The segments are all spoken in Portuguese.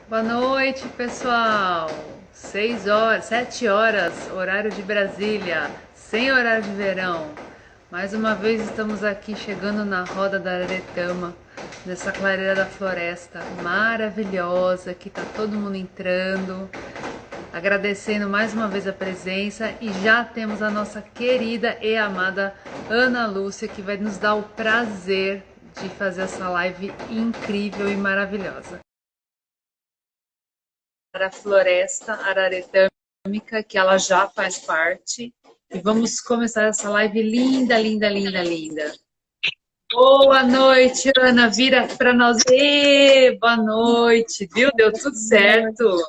Boa noite, pessoal. 6 horas, 7 horas, horário de Brasília, sem horário de verão. Mais uma vez estamos aqui chegando na roda da Aretama, nessa clareira da floresta maravilhosa, que tá todo mundo entrando. Agradecendo mais uma vez a presença e já temos a nossa querida e amada Ana Lúcia, que vai nos dar o prazer de fazer essa live incrível e maravilhosa. Para a floresta araretâmica, que ela já faz parte. E vamos começar essa live linda, linda, linda, linda. Boa noite, Ana. Vira para nós. Boa noite, viu? Deu tudo certo.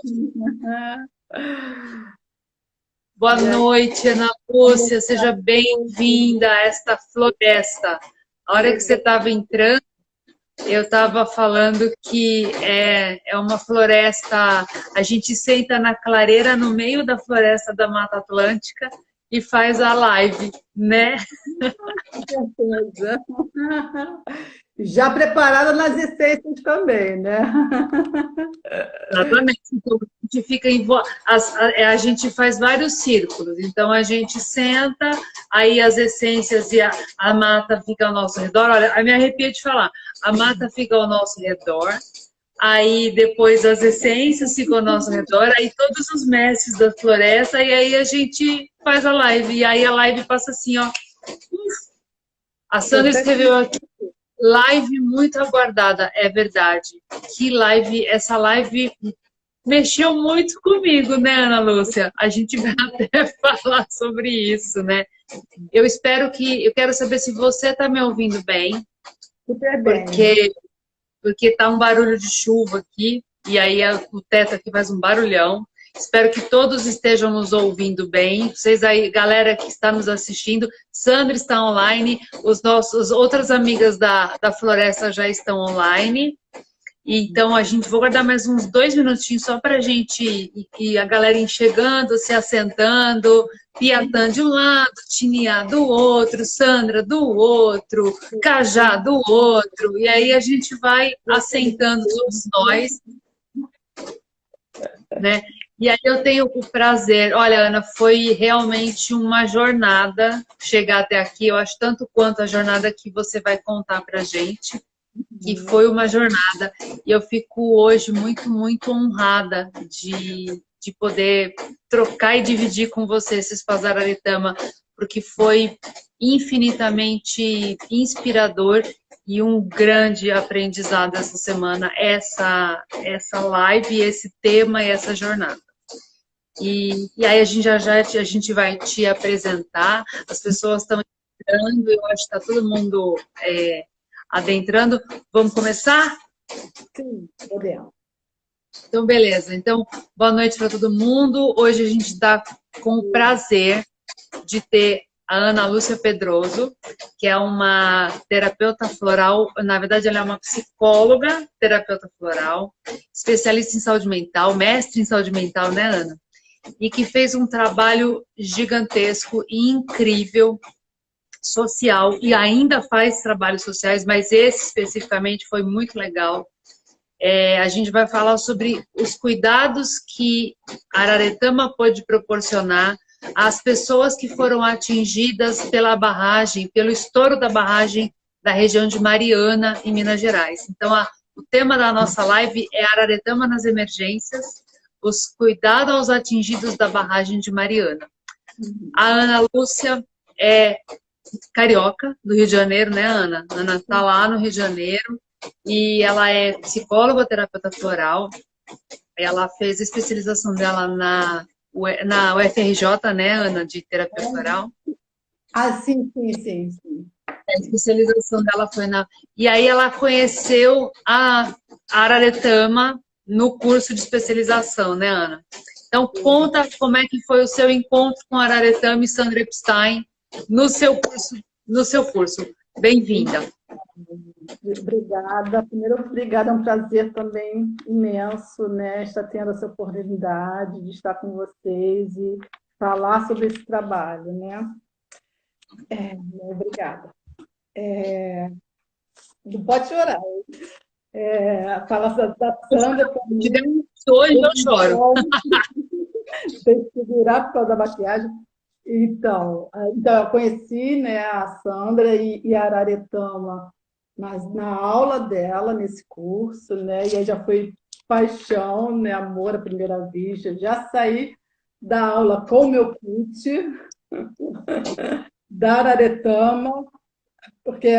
Boa noite, Ana Lúcia. Seja bem-vinda a esta floresta. A hora que você estava entrando, eu estava falando que é uma floresta, a gente senta na clareira no meio da floresta da Mata Atlântica e faz a live, né? Com certeza. Já preparada nas essências também, né? Exatamente. Então, a gente fica a gente faz vários círculos. Então a gente senta, aí as essências e a mata fica ao nosso redor. Olha, me arrepia de falar. A mata fica ao nosso redor. Aí depois as essências ficam ao nosso redor, aí todos os mestres da floresta, e aí a gente faz a live. E aí a live passa assim, ó. A Sandra escreveu aqui, live muito aguardada, é verdade. Que live, essa live mexeu muito comigo, né, Ana Lúcia? A gente vai até falar sobre isso, né? Eu quero saber se você está me ouvindo bem, Super bem. porque tá um barulho de chuva aqui, e aí o teto aqui faz um barulhão. Espero que todos estejam nos ouvindo bem. Vocês aí, galera que está nos assistindo, Sandra está online, os nossos outras amigas da Floresta já estão online. Então a gente vou guardar mais uns 2 minutinhos só para a gente e a galera ir chegando, se assentando, Piatã de um lado, Tiniá do outro, Sandra do outro, Cajá do outro, e aí a gente vai assentando todos nós, né? E aí eu tenho o prazer, olha, Ana, foi realmente uma jornada chegar até aqui, eu acho tanto quanto a jornada que você vai contar para a gente, que foi uma jornada. E eu fico hoje muito, muito honrada de poder trocar e dividir com você esse Espaço Araretama, porque foi infinitamente inspirador e um grande aprendizado essa semana, essa live, esse tema e essa jornada. E aí a gente a gente vai te apresentar, as pessoas estão entrando, eu acho que está todo mundo adentrando. Vamos começar? Sim, podemos. Então, beleza. Então, boa noite para todo mundo. Hoje a gente está com o prazer de ter a Ana Lúcia Pedroso, que é uma terapeuta floral, na verdade ela é uma psicóloga, terapeuta floral, especialista em saúde mental, mestre em saúde mental, né, Ana? E que fez um trabalho gigantesco e incrível social e ainda faz trabalhos sociais, mas esse especificamente foi muito legal. A gente vai falar sobre os cuidados que a Araretama pode proporcionar às pessoas que foram atingidas pela barragem, pelo estouro da barragem da região de Mariana, em Minas Gerais. Então, o tema da nossa live é Araretama nas emergências, os cuidados aos atingidos da barragem de Mariana. A Ana Lúcia é carioca, do Rio de Janeiro, né, Ana? A Ana está lá no Rio de Janeiro e ela é psicóloga, terapeuta floral. Ela fez a especialização dela na UFRJ, né, Ana, de terapia floral. Ah, sim, sim, sim, sim. A especialização dela foi na... E aí ela conheceu a Araretama no curso de especialização, né, Ana? Então, conta como é que foi o seu encontro com a Araretama e Sandra Epstein no seu curso. No seu curso. Bem-vinda. Obrigada. Primeiro, obrigada, é um prazer também imenso, né, estar tendo essa oportunidade de estar com vocês e falar sobre esse trabalho, né? Obrigada. Não pode chorar. Fala da Sandra Te deu também. hoje eu choro. Tem que segurar por causa da maquiagem. Então eu conheci, né, a Sandra e a Araretama na aula dela, nesse curso, né, e aí já foi paixão, né, amor à primeira vista. Já saí da aula com o meu kit da Araretama, porque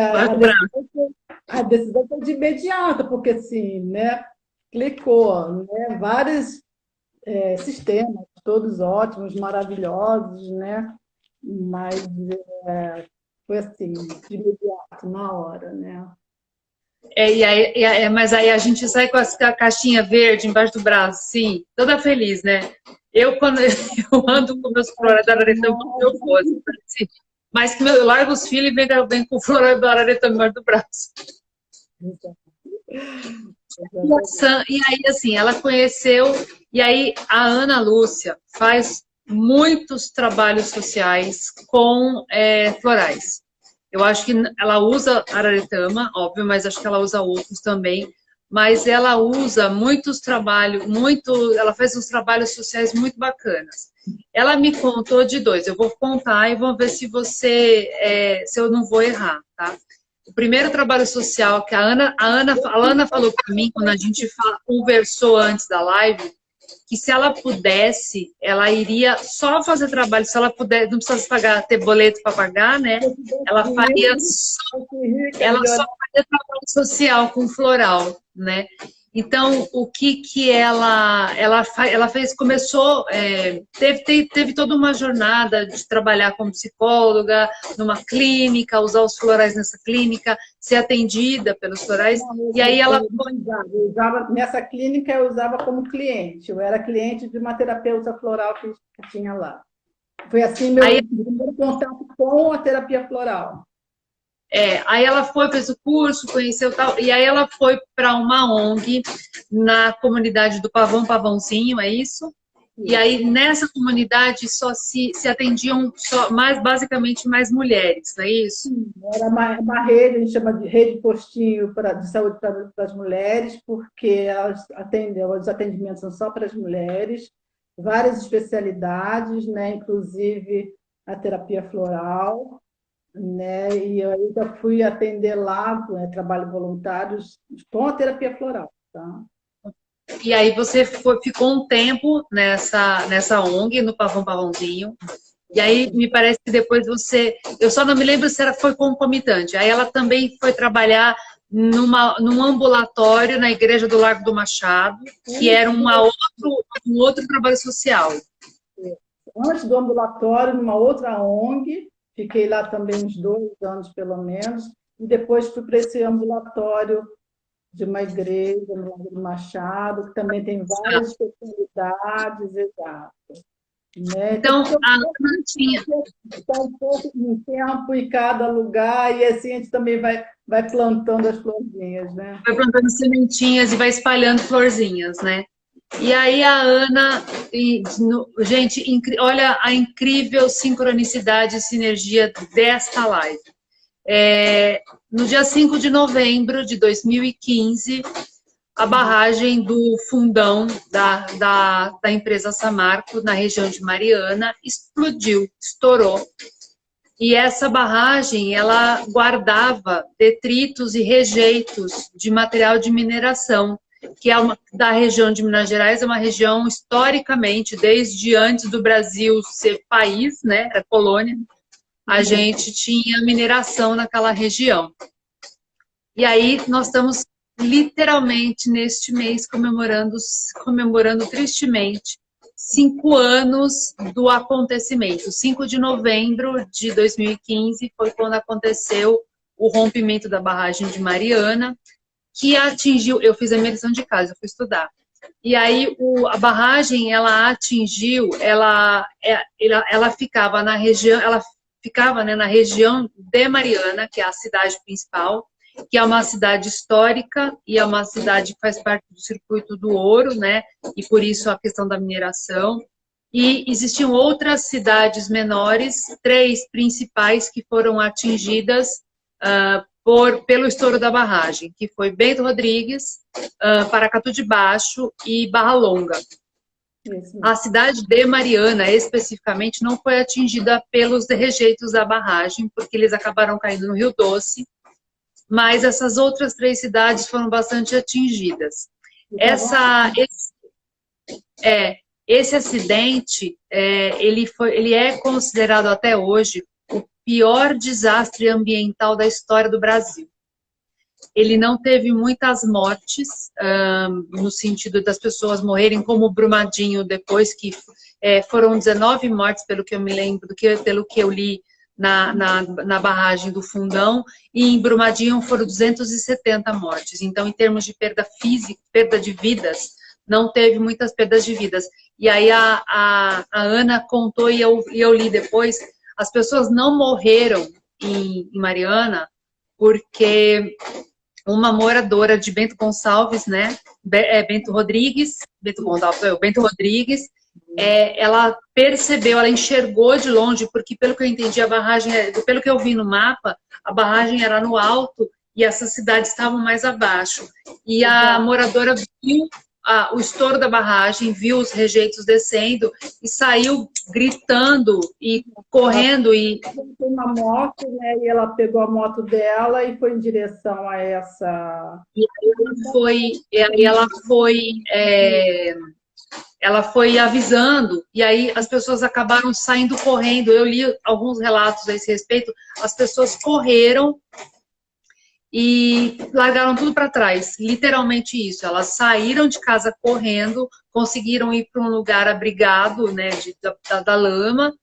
a decisão foi de imediata, porque assim, né, clicou, né, vários sistemas, todos ótimos, maravilhosos, né, mas foi assim, de imediato, na hora, né. Mas aí a gente sai com a caixinha verde embaixo do braço, sim, toda feliz, né? Quando eu ando com meus floradores aretama, eu gosto, assim, mas que eu largo os filhos e venho com o florador aretama embaixo do braço. E aí, assim, ela conheceu, e aí a Ana Lúcia faz muitos trabalhos sociais com florais. Eu acho que ela usa araretama, óbvio, mas acho que ela usa outros também. Mas ela usa muitos trabalhos, ela faz uns trabalhos sociais muito bacanas. Ela me contou de dois, eu vou contar e vamos ver se se eu não vou errar, tá? O primeiro trabalho social que a Ana falou para mim, quando a gente conversou antes da live, que se ela pudesse, ela iria só fazer trabalho, se ela puder, não precisasse ter boleto para pagar, né? Ela só faria trabalho social com floral, né? Então, o que ela fez, começou, teve toda uma jornada de trabalhar como psicóloga, numa clínica, usar os florais nessa clínica, ser atendida pelos florais, e aí ela... Nessa clínica eu usava como cliente, eu era cliente de uma terapeuta floral que tinha lá. Foi assim meu primeiro contato com a terapia floral. Aí ela fez o curso, conheceu tal, e aí ela foi para uma ONG na comunidade do Pavãozinho, é isso? E aí nessa comunidade só se atendiam basicamente mais mulheres, não é isso? Sim, era uma rede, a gente chama de rede postinho de saúde para as mulheres, porque os atendimentos são só para as mulheres, várias especialidades, né, inclusive a terapia floral, né? E eu ainda fui atender lá, trabalho voluntário com a terapia floral, tá? E aí você ficou um tempo nessa ONG, no Pavãozinho, e aí me parece que depois eu só não me lembro se foi concomitante, aí ela também foi trabalhar num ambulatório na Igreja do Largo do Machado, que era um outro trabalho social. Antes do ambulatório, numa outra ONG, fiquei lá também uns 2 anos, pelo menos, e depois fui para esse ambulatório de uma igreja no Largo do Machado, que também tem várias especialidades, exato. Né? Então, a Ana tinha... Está um pouco em tempo em cada lugar, e assim a gente também vai plantando as florzinhas, né? Vai plantando sementinhas e vai espalhando florzinhas, né? E aí a Ana, gente, olha a incrível sincronicidade e sinergia desta live. No dia 5 de novembro de 2015, a barragem do fundão da empresa Samarco, na região de Mariana, explodiu, estourou. E essa barragem, ela guardava detritos e rejeitos de material de mineração, que da região de Minas Gerais, é uma região historicamente, desde antes do Brasil ser país, né, era colônia, a gente tinha mineração naquela região. E aí nós estamos literalmente neste mês comemorando tristemente 5 anos do acontecimento. 5 de novembro de 2015 foi quando aconteceu o rompimento da barragem de Mariana, que atingiu, eu fiz a minha lição de casa, eu fui estudar. E aí a barragem, ela atingiu, ela ficava na região, né, na região de Mariana, que é a cidade principal, que é uma cidade histórica e é uma cidade que faz parte do circuito do ouro, né? E por isso a questão da mineração. E existiam outras cidades menores, 3 principais que foram atingidas pelo estouro da barragem, que foi Bento Rodrigues, Paracatu de Baixo e Barra Longa. A cidade de Mariana, especificamente, não foi atingida pelos rejeitos da barragem, porque eles acabaram caindo no Rio Doce, mas essas outras 3 cidades foram bastante atingidas. Esse acidente, ele é considerado até hoje o pior desastre ambiental da história do Brasil. Ele não teve muitas mortes, no sentido das pessoas morrerem como Brumadinho, depois que foram 19 mortes, pelo que eu me lembro, pelo que eu li na barragem do Fundão, e em Brumadinho foram 270 mortes. Então, em termos de perda física, perda de vidas, não teve muitas perdas de vidas. E aí a Ana contou, e eu li depois, as pessoas não morreram em Mariana porque uma moradora de Bento Gonçalves, né, Bento Rodrigues, ela percebeu, ela enxergou de longe, porque pelo que eu entendi, a barragem, pelo que eu vi no mapa, a barragem era no alto e essas cidades estavam mais abaixo. E a moradora viu o estouro da barragem, viu os rejeitos descendo e saiu gritando e correndo. E tem uma moto, né? E ela pegou a moto dela e foi em direção a essa. Ela foi avisando, e aí as pessoas acabaram saindo correndo. Eu li alguns relatos a esse respeito. As pessoas correram e largaram tudo para trás, literalmente isso. Elas saíram de casa correndo, conseguiram ir para um lugar abrigado, né, da lama,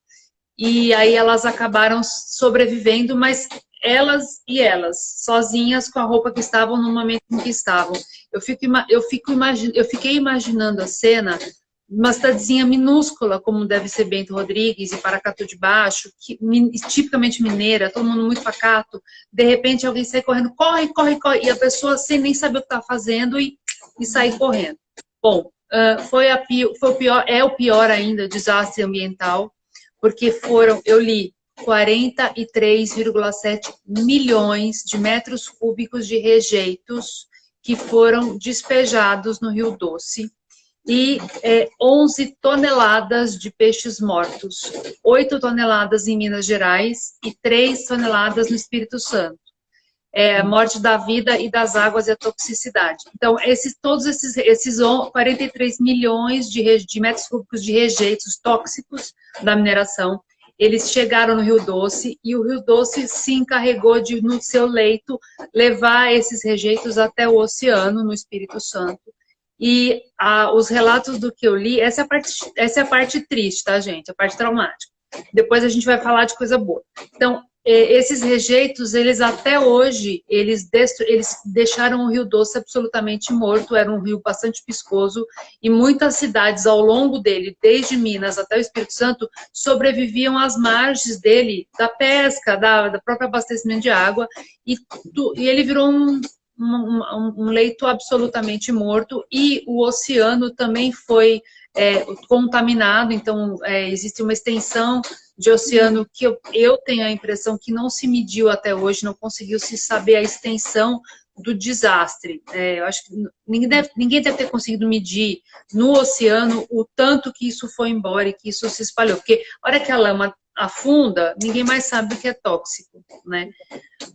e aí elas acabaram sobrevivendo, mas elas, sozinhas, com a roupa que estavam no momento em que estavam. Eu fiquei imaginando a cena, uma cidadezinha minúscula, como deve ser Bento Rodrigues e Paracatu de Baixo, tipicamente mineira, todo mundo muito pacato, de repente alguém sai correndo, corre, e a pessoa sem nem saber o que está fazendo e sair correndo. Bom, é o pior ainda, desastre ambiental, porque eu li 43,7 milhões de metros cúbicos de rejeitos que foram despejados no Rio Doce, e 11 toneladas de peixes mortos, 8 toneladas em Minas Gerais e 3 toneladas no Espírito Santo. A morte da vida e das águas e a toxicidade. Então, todos esses 43 milhões de metros cúbicos de rejeitos tóxicos da mineração, eles chegaram no Rio Doce, e o Rio Doce se encarregou de, no seu leito, levar esses rejeitos até o oceano, no Espírito Santo. E os relatos do que eu li, essa é a parte triste, tá, gente? A parte traumática. Depois a gente vai falar de coisa boa. Então, esses rejeitos, eles até hoje, eles deixaram o Rio Doce absolutamente morto. Era um rio bastante piscoso, e muitas cidades ao longo dele, desde Minas até o Espírito Santo, sobreviviam às margens dele, da pesca, da própria abastecimento de água, e ele virou um leito absolutamente morto, e o oceano também foi contaminado. Então, existe uma extensão de oceano que eu tenho a impressão que não se mediu até hoje, não conseguiu se saber a extensão do desastre. Eu acho que ninguém deve ter conseguido medir no oceano o tanto que isso foi embora e que isso se espalhou, porque a hora que a lama afunda, ninguém mais sabe o que é tóxico, né?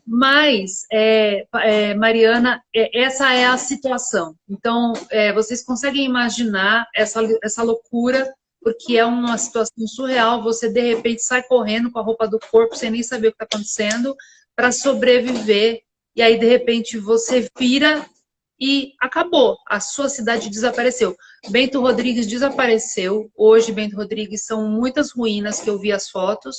Mas, Mariana, essa é a situação. Então, vocês conseguem imaginar essa loucura, porque é uma situação surreal. Você, de repente, sai correndo com a roupa do corpo, sem nem saber o que está acontecendo, para sobreviver, e aí, de repente, você vira e acabou. A sua cidade desapareceu. Bento Rodrigues desapareceu. Hoje, Bento Rodrigues são muitas ruínas, que eu vi as fotos.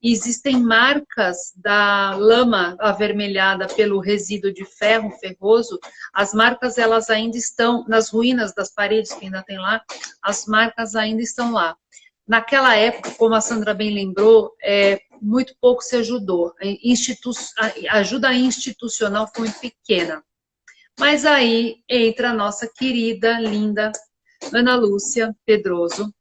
E existem marcas da lama avermelhada pelo resíduo de ferro ferroso. As marcas, elas ainda estão nas ruínas das paredes que ainda tem lá. As marcas ainda estão lá. Naquela época, como a Sandra bem lembrou, muito pouco se ajudou. A ajuda institucional foi muito pequena. Mas aí entra a nossa querida, linda Ana Lúcia Pedroso,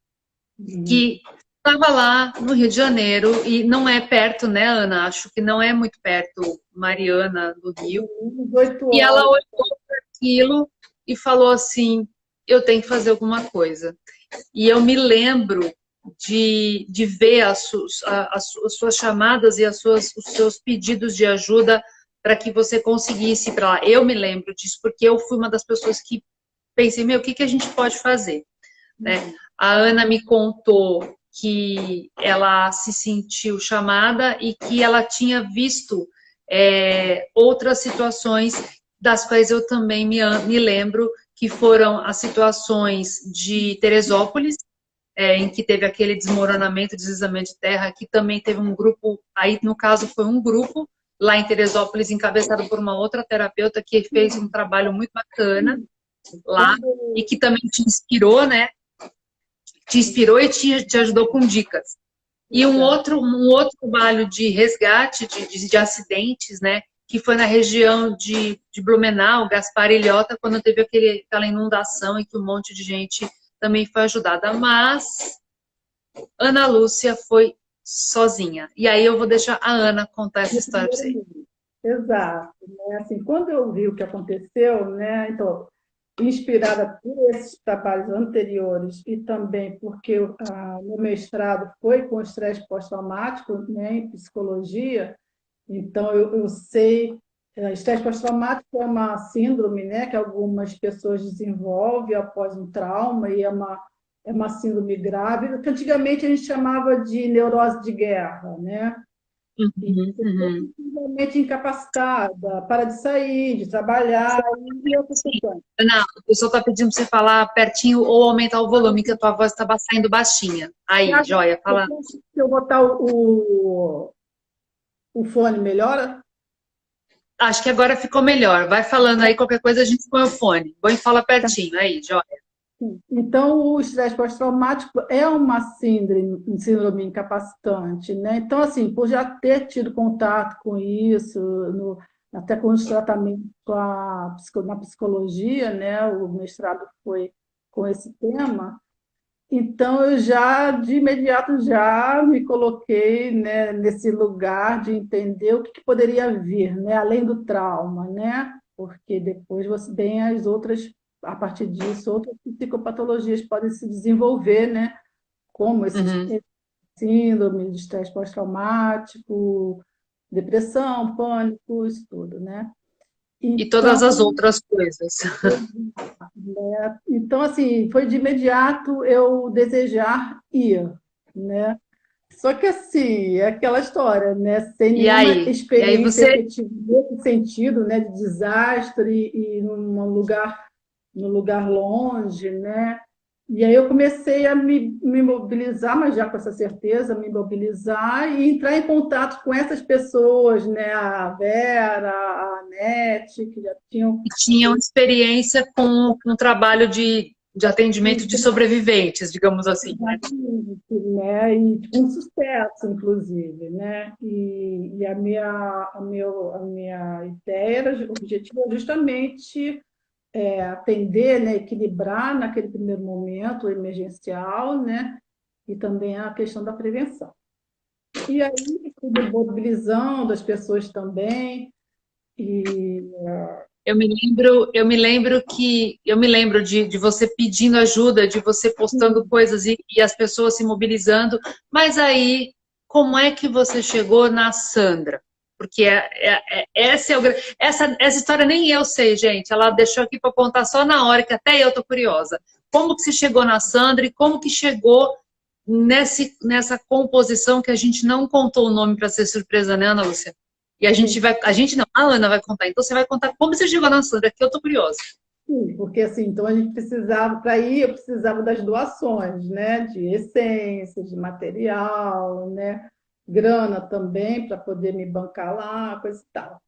que estava lá no Rio de Janeiro, e não é perto, né, Ana? Acho que não é muito perto, Mariana, do Rio. 18 E ela horas. olhou para aquilo e falou assim: eu tenho que fazer alguma coisa. E eu me lembro de ver as suas chamadas e os seus pedidos de ajuda para que você conseguisse ir para lá. Eu me lembro disso porque eu fui uma das pessoas que pensei, meu, o que, que a gente pode fazer? Né? A Ana me contou que ela se sentiu chamada e que ela tinha visto outras situações das quais eu também me lembro, que foram as situações de Teresópolis, em que teve aquele desmoronamento, deslizamento de terra, que também teve um grupo, aí no caso foi um grupo, lá em Teresópolis, encabeçado por uma outra terapeuta que fez um trabalho muito bacana lá, e que também te inspirou, né? Te inspirou e te ajudou com dicas. E um outro trabalho de resgate de acidentes, né? Que foi na região de Blumenau, Gaspar Ilhota, quando teve aquela inundação e que um monte de gente também foi ajudada. Mas Ana Lúcia foi sozinha. E aí eu vou deixar a Ana contar essa história para você. Exato, né? Assim, quando eu vi o que aconteceu, né? Então, inspirada por esses trabalhos anteriores e também porque meu mestrado foi com estresse pós-traumático, né, em psicologia, então eu sei, estresse pós-traumático é uma síndrome, né, que algumas pessoas desenvolvem após um trauma e é uma síndrome grave, que antigamente a gente chamava de neurose de guerra, né? E você fica Uhum. totalmente incapacitada, para de sair, de trabalhar e outras Sim. questões. Ana, o pessoal está pedindo para você falar pertinho ou aumentar o volume, que a tua voz estava saindo baixinha. Aí, joia, fala. Se eu botar o fone, melhora? Acho que agora ficou melhor. Vai falando aí, qualquer coisa a gente põe o fone. Põe e fala pertinho. Aí, joia. Então, o estresse pós-traumático é uma síndrome incapacitante, né? Então, assim, por já ter tido contato com isso, até com os tratamentos na psicologia, né? O mestrado foi com esse tema. Então, eu já, de imediato, já me coloquei, né, nesse lugar de entender o que poderia vir, né, além do trauma, né? Porque depois você tem as outras, a partir disso, outras psicopatologias podem se desenvolver, né? Como Uhum. esse síndrome de estresse pós-traumático, depressão, pânico, isso tudo, né? E todas Então, as outras coisas. né? Então, assim, foi de imediato eu desejar ir, né? Só que, assim, é aquela história, né? Sem E nenhuma aí? E aí experiência você. efetiva nesse sentido, né? De desastre e num lugar longe, né? E aí eu comecei a me mobilizar, mas já com essa certeza, me mobilizar e entrar em contato com essas pessoas, né? A Vera, a Anete, que já tinham Tinham experiência com um trabalho de atendimento de sobreviventes, digamos assim, né? exatamente, né? E com sucesso, inclusive, né? E a minha ideia, o objetivo era justamente atender, né? Equilibrar naquele primeiro momento o emergencial, né? E também a questão da prevenção. E aí, fui mobilizando as pessoas também, e Eu me lembro de você pedindo ajuda, de você postando coisas e as pessoas se mobilizando. Mas aí, como é que você chegou na Sandra? Porque essa, essa história nem eu sei, gente. Ela deixou aqui para contar só na hora, que até eu tô curiosa. Como que você chegou na Sandra e como que chegou nessa composição que a gente não contou o nome para ser surpresa, né, Ana Lúcia? E a gente não, a Ana vai contar. Então você vai contar como você chegou na Sandra, que eu tô curiosa. sim, porque assim, então a gente precisava, para ir, eu precisava das doações, né? De essências, de material, né? Grana também para poder me bancar lá, coisa e tal.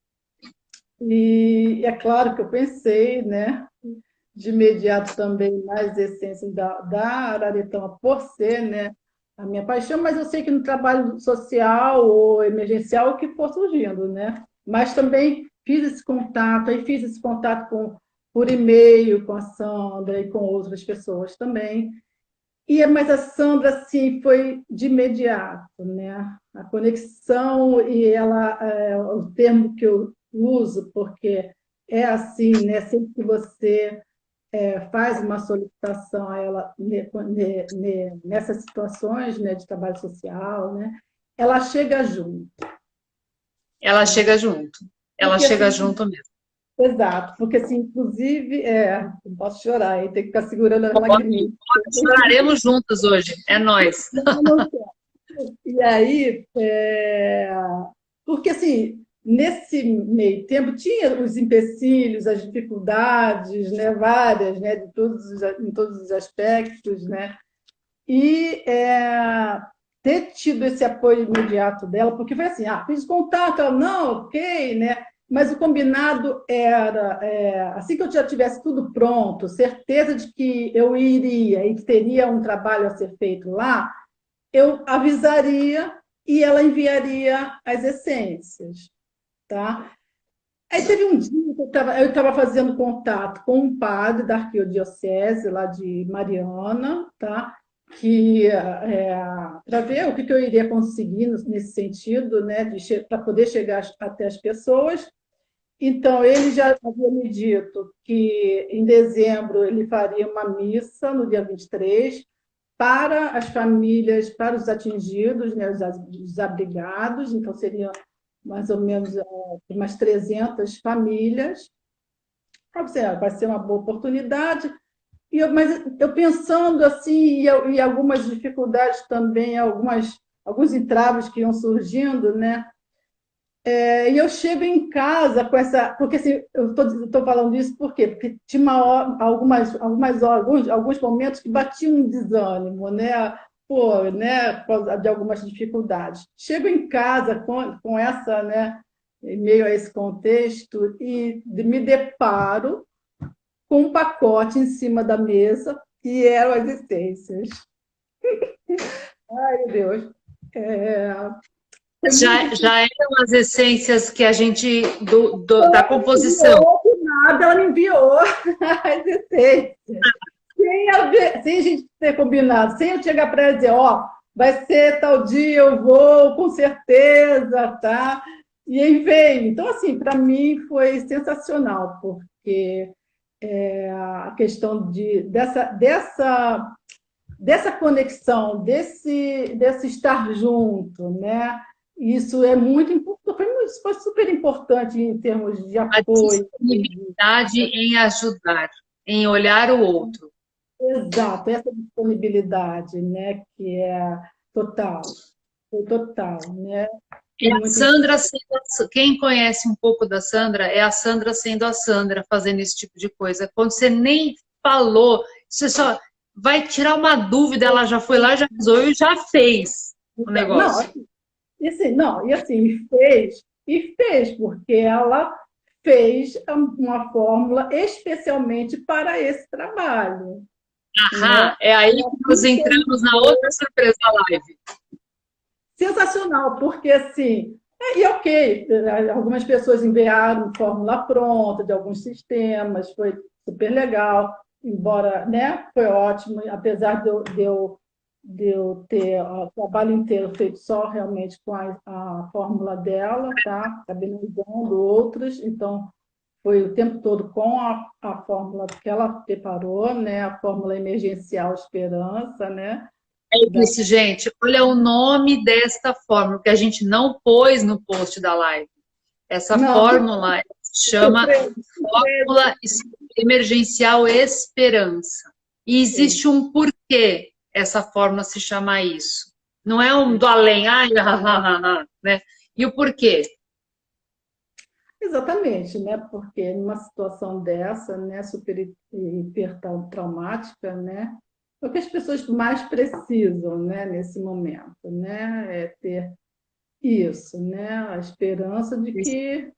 E é claro que eu pensei, né? De imediato também nas essências da Araretama por ser, né? A minha paixão, mas eu sei que no trabalho social ou emergencial, o que for surgindo, né? Mas também fiz esse contato, aí fiz esse contato por e-mail com a Sandra e com outras pessoas também. Mas a Sandra, assim, foi de imediato, né? A conexão e ela, o termo que eu uso, porque é assim, né? Sempre que você faz uma solicitação a ela nessas situações, né, de trabalho social, né? Ela chega junto, Ela né? chega junto. Ela Porque chega assim, junto mesmo. exato, porque assim, inclusive, não posso chorar, aí tem que ficar segurando as lagriminhas. Choraremos juntos hoje. É nós. Não, não. E aí, porque assim, nesse meio tempo tinha os empecilhos, as dificuldades, né, várias, né, em todos os aspectos, né, e ter tido esse apoio imediato dela, porque foi assim, fiz contato, ela, não, ok, né, mas o combinado era, assim que eu já tivesse tudo pronto, certeza de que eu iria e teria um trabalho a ser feito lá, eu avisaria e ela enviaria as essências, tá? Aí teve um dia que eu estava fazendo contato com um padre da arquidiocese lá de Mariana, tá? Que para ver o que eu iria conseguir nesse sentido, né? Para poder chegar até as pessoas. Então, ele já havia me dito que em dezembro ele faria uma missa no dia 23 para as famílias, para os atingidos, né, os desabrigados, então seriam mais ou menos umas 300 famílias. Vai ser uma boa oportunidade. Mas eu pensando assim, e algumas dificuldades também, alguns entraves que iam surgindo, né? E eu chego em casa com essa. Porque assim, eu estou falando isso por quê? Porque tinha algumas horas, alguns momentos que batiam um desânimo, né? Pô, né? Por causa de algumas dificuldades. Chego em casa com essa, né? Em meio a esse contexto, e me deparo com um pacote em cima da mesa e eram as essências. Ai, meu Deus. É, foi muito. Já eram as essências que a gente, da Ela me composição. enviou, do nada, ela me enviou as essências. Sem a gente ter combinado, sem eu chegar para ela e dizer, vai ser tal dia, eu vou, com certeza, tá? E aí veio. Então, assim, para mim foi sensacional, porque a questão dessa conexão, desse estar junto, né? Isso é muito importante, foi super importante em termos de A apoio. disponibilidade em ajudar, em olhar o outro. Exato, essa disponibilidade, né? Que é total, foi total, né? É Foi a muito Sandra quem conhece um pouco da Sandra, é a Sandra sendo a Sandra, fazendo esse tipo de coisa. Quando você nem falou, você só vai tirar uma dúvida, ela já foi lá, já resolveu e já fez o não, negócio. e assim, não, e assim, fez, porque ela fez uma fórmula especialmente para esse trabalho, né? Aham, é aí que nós entramos na outra surpresa da live. Sensacional, porque assim, e ok, algumas pessoas enviaram fórmula pronta de alguns sistemas, foi super legal, embora, né, foi ótimo, apesar de eu ter o trabalho inteiro feito só realmente com a fórmula dela, tá? Acabei não usando outras, então foi o tempo todo com a fórmula que ela preparou, né? A fórmula emergencial Esperança, né? É isso, gente. Olha o nome desta fórmula, que a gente não pôs no post da live. Essa Não, fórmula se chama surpresa. Fórmula Emergencial Esperança. E Sim, existe um porquê essa fórmula se chama isso. Não é um do além, ai, né? E o porquê? exatamente, né? Porque numa situação dessa, né, super hiper traumática, né, é o que as pessoas mais precisam, né, nesse momento, né, é ter isso, né, a esperança de que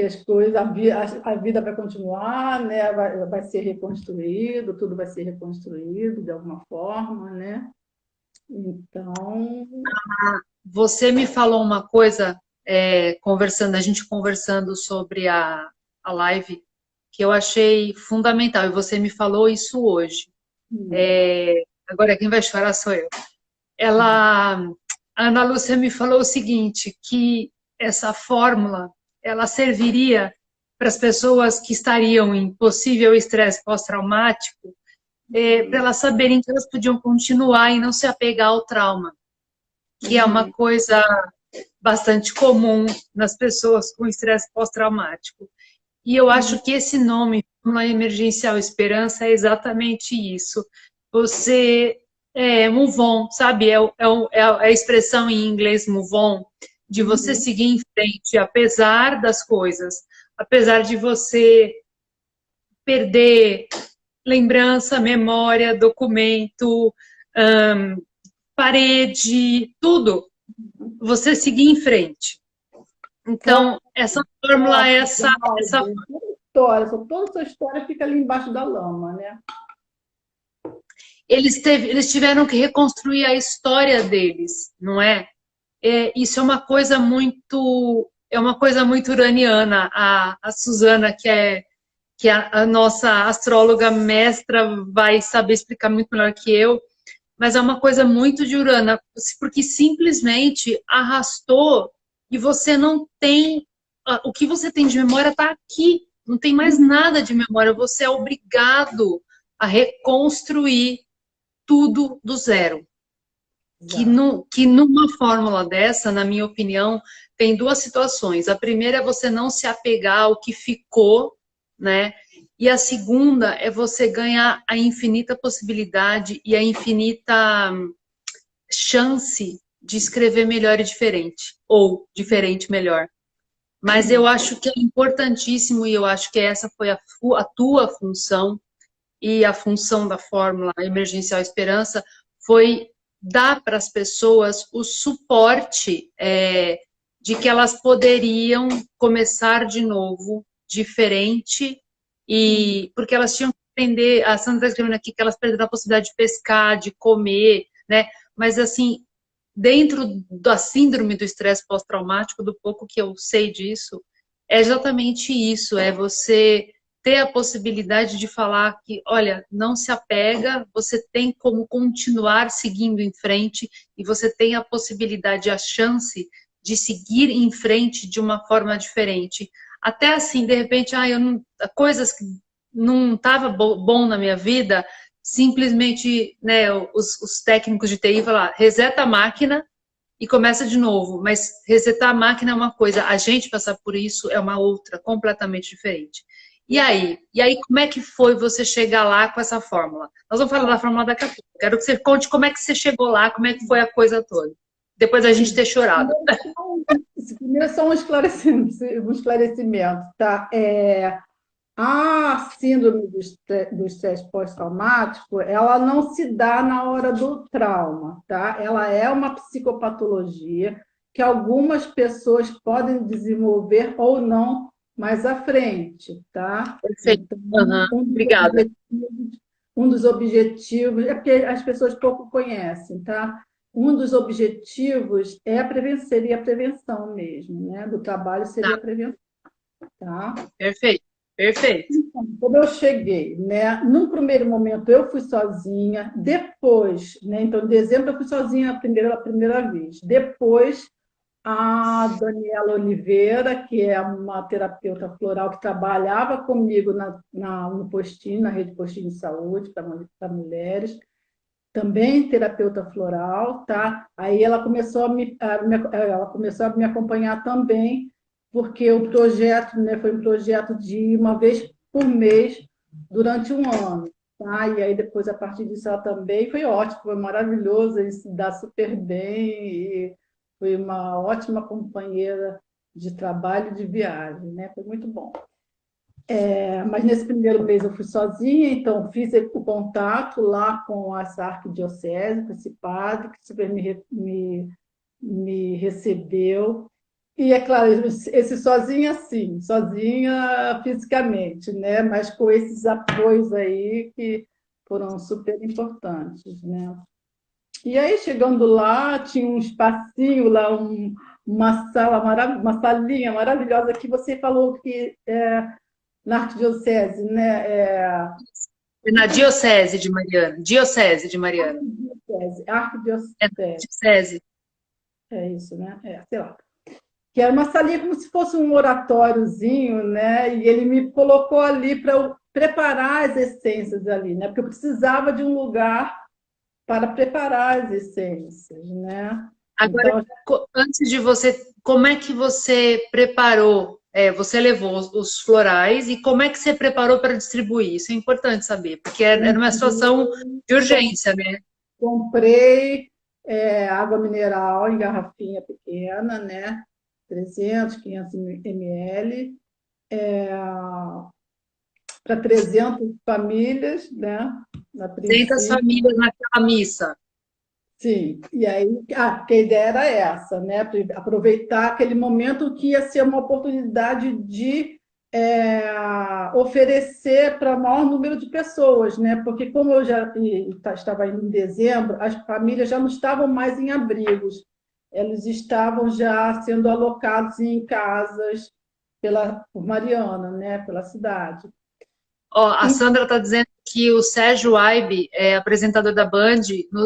as coisas, a vida vai continuar, né, vai ser reconstruído, tudo vai ser reconstruído de alguma forma, né? Então, Você me falou uma coisa, conversando, a gente conversando sobre a live, que eu achei fundamental, e você me falou isso hoje. agora quem vai chorar sou eu. A Ana Lúcia me falou o seguinte, que essa fórmula, ela serviria para as pessoas que estariam em possível estresse pós-traumático, para elas saberem que elas podiam continuar e não se apegar ao trauma, que é uma coisa bastante comum nas pessoas com estresse pós-traumático. E eu acho que esse nome, Fórmula Emergencial Esperança, é exatamente isso. Você move on, sabe? É a expressão em inglês move on, de você seguir em frente, apesar das coisas, apesar de você perder lembrança, memória, documento, parede, tudo. Você seguir em frente. Então, essa fórmula é essa história, toda essa história fica ali embaixo da lama, né? Eles tiveram que reconstruir a história deles, não é? Isso é uma coisa muito uraniana. A Suzana, que é a nossa astróloga mestra, vai saber explicar muito melhor que eu, mas é uma coisa muito de Urano, porque simplesmente arrastou e você não tem... O que você tem de memória está aqui, não tem mais nada de memória, você é obrigado a reconstruir tudo do zero. Que numa fórmula dessa, na minha opinião, tem duas situações. A primeira é você não se apegar ao que ficou, né? E a segunda é você ganhar a infinita possibilidade e a infinita chance de escrever melhor e diferente, ou diferente melhor. Mas eu acho que é importantíssimo, e eu acho que essa foi a tua função, e a função da Fórmula Emergencial Esperança, foi dar para as pessoas o suporte de que elas poderiam começar de novo, diferente, e porque elas tinham que aprender, a Sandra está escrevendo aqui que elas perderam a possibilidade de pescar, de comer, né? Mas assim, dentro da síndrome do estresse pós-traumático, do pouco que eu sei disso, é exatamente isso, é você ter a possibilidade de falar que, olha, não se apega, você tem como continuar seguindo em frente e você tem a possibilidade, a chance de seguir em frente de uma forma diferente. Até assim, de repente, coisas que não estavam bom na minha vida, simplesmente, né, os técnicos de TI falam, reseta a máquina e começa de novo. Mas resetar a máquina é uma coisa, a gente passar por isso é uma outra, completamente diferente. E aí, como é que foi você chegar lá com essa fórmula? Nós vamos falar da fórmula daqui a pouco. Quero que você conte como é que você chegou lá, como é que foi a coisa toda. Depois da gente ter chorado. Primeiro é só um esclarecimento, tá? A síndrome do estresse pós-traumático, ela não se dá na hora do trauma, tá? Ela é uma psicopatologia que algumas pessoas podem desenvolver ou não mais à frente, tá? Perfeito. Então, Obrigada. Um dos objetivos, é porque as pessoas pouco conhecem, tá? Um dos objetivos seria a prevenção mesmo, né? Do trabalho seria a prevenção, tá? Perfeito. Perfeito. Então, como eu cheguei, né? Num primeiro momento eu fui sozinha, depois, né? Então, em dezembro eu fui sozinha pela primeira vez. Depois, a Daniela Oliveira, que é uma terapeuta floral que trabalhava comigo no postinho, na rede postinho de saúde para mulheres, também terapeuta floral, tá? Aí ela começou ela começou a me acompanhar também, porque o projeto, né, foi um projeto de uma vez por mês durante um ano, tá? E aí depois, a partir disso, ela também foi ótimo, foi maravilhoso, ele se dá super bem e foi uma ótima companheira de trabalho, de viagem, né? Foi muito bom. Mas nesse primeiro mês eu fui sozinha, então fiz o contato lá com essa arquidiocese, com esse padre, que super me recebeu. E, é claro, esse sozinha, sim, sozinha fisicamente, né? Mas com esses apoios aí que foram super importantes, né? E aí, chegando lá, tinha um espacinho lá, uma uma salinha maravilhosa que você falou que na arquidiocese, né? Na Diocese de Mariana. Diocese de Mariana. É na Arquidiocese. Diocese. É isso, né? Sei lá. Que era uma salinha como se fosse um oratóriozinho, né? E ele me colocou ali para eu preparar as essências ali, né? Porque eu precisava de um lugar para preparar as essências, né? Agora, Então, antes de você, como é que você preparou? Você levou os florais e como é que você preparou para distribuir? Isso é importante saber, porque era uma situação de urgência, né? comprei água mineral em garrafinha pequena, né? 300, 500 ml, para 300 famílias, né? Na 200 princípio. famílias naquela missa. Sim, e aí, porque a ideia era essa, né? Aproveitar aquele momento que ia ser uma oportunidade de oferecer para o maior número de pessoas, né? Porque como eu já estava indo em dezembro, as famílias já não estavam mais em abrigos, eles estavam já sendo alocados em casas por Mariana, né? Pela cidade. Ó, a Sandra está dizendo que o Sérgio Aibe, apresentador da Band,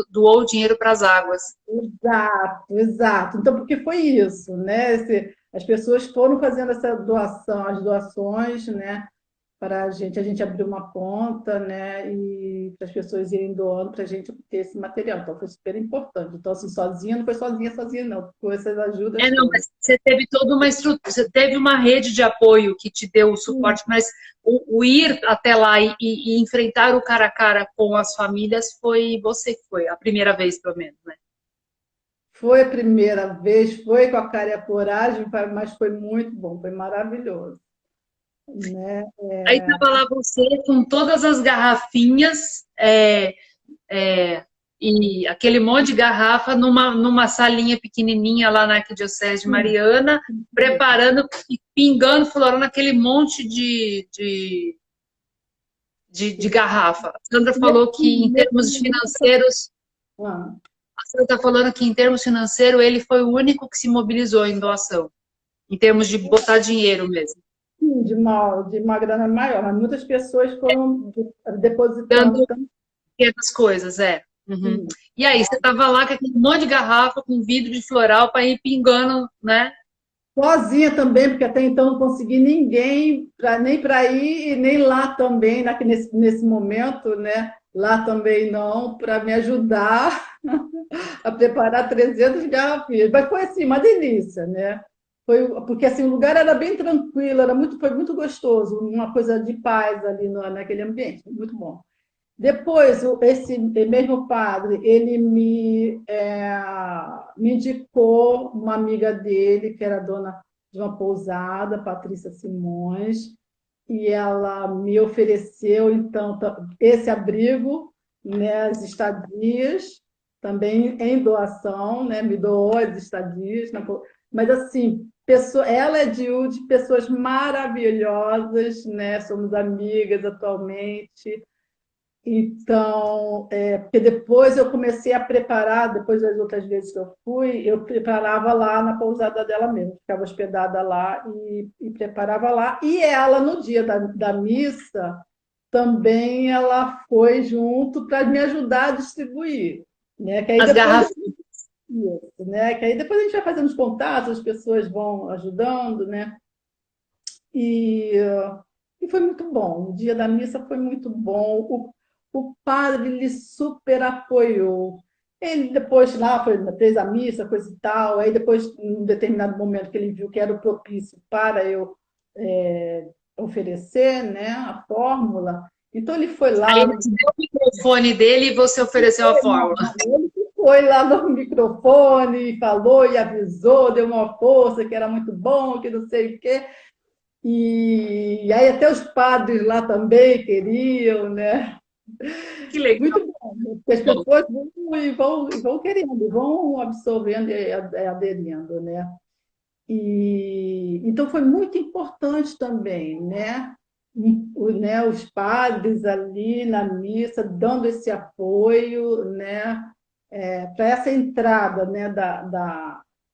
doou dinheiro para as águas. Exato, exato. Então, porque foi isso, né? As pessoas foram fazendo essa doação, as doações, né? Para a gente abriu uma conta, né? E para as pessoas irem doando para a gente obter esse material. Então, foi super importante. Então, assim, sozinha, não foi sozinha, não. Foi essas ajudas Não, todas. mas você teve toda uma estrutura, você teve uma rede de apoio que te deu o suporte, mas o ir até lá e enfrentar o cara a cara com as famílias foi você que foi, a primeira vez, pelo menos, né? Foi a primeira vez, foi com a cara e a coragem, mas foi muito bom, foi maravilhoso, né? Aí estava lá você com todas as garrafinhas, e aquele monte de garrafa numa salinha pequenininha lá na Arquidiocese de Mariana, preparando e pingando, florando aquele monte de garrafa. A Sandra falou que em termos financeiros, Ah, a Sandra está falando que em termos financeiros ele foi o único que se mobilizou em doação, em termos de botar dinheiro mesmo, sim, de uma grana maior, mas muitas pessoas foram depositando dando também. pequenas coisas, Uhum. Sim. E aí, você estava lá com aquele monte de garrafa, com vidro de floral para ir pingando, né? Sozinha também, porque até então não consegui ninguém, nem para ir e nem lá também, nesse momento, né? Lá também não, para me ajudar a preparar 300 garrafinhas. Mas foi assim, uma delícia, né? Porque assim, o lugar era bem tranquilo, foi muito gostoso, uma coisa de paz ali naquele ambiente, muito bom. Depois, esse mesmo padre, ele me indicou uma amiga dele, que era dona de uma pousada, Patrícia Simões, e ela me ofereceu, então, esse abrigo, né, as estadias, também em doação, né, me doou as estadias, mas assim, ela é de pessoas maravilhosas, né, somos amigas atualmente, então, porque depois eu comecei a preparar, depois das outras vezes que eu fui, eu preparava lá na pousada dela mesmo, ficava hospedada lá e preparava lá. E ela, no dia da missa, também ela foi junto para me ajudar a distribuir, né? Que aí As depois garrafas. isso, né? Que aí depois a gente vai fazendo os contatos, as pessoas vão ajudando, né? E, e foi muito bom. O dia da missa foi muito bom. O padre ele super apoiou. Ele depois lá fez a missa, coisa e tal. Aí depois, em um determinado momento que ele viu que era o propício para eu oferecer, né, a fórmula, então ele foi Aí lá ele te deu o microfone dele e você ofereceu a fórmula. ele foi lá no microfone, falou e avisou, deu uma força que era muito bom, que não sei o quê. E aí até os padres lá também queriam, né? Que legal. Muito bom, né? Porque as pessoas vão querendo, vão absorvendo e aderindo, né? E então foi muito importante também, né? Os padres ali na missa dando esse apoio, né? Para essa entrada, né?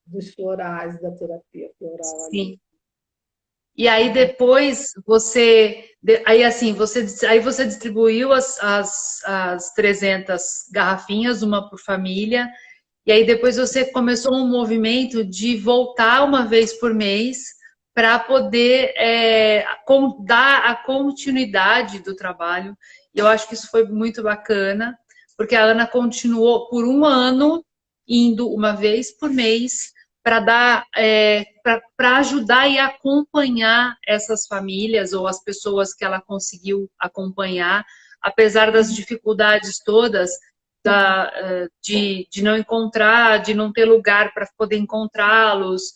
Dos florais, da terapia floral ali. Sim. E aí depois aí assim, aí você distribuiu as 300 garrafinhas, uma por família, e aí depois você começou um movimento de voltar uma vez por mês para poder dar a continuidade do trabalho. E eu acho que isso foi muito bacana, porque a Ana continuou por um ano indo uma vez por mês para dar para ajudar e acompanhar essas famílias ou as pessoas que ela conseguiu acompanhar, apesar das dificuldades todas de não encontrar, de não ter lugar para poder encontrá-los,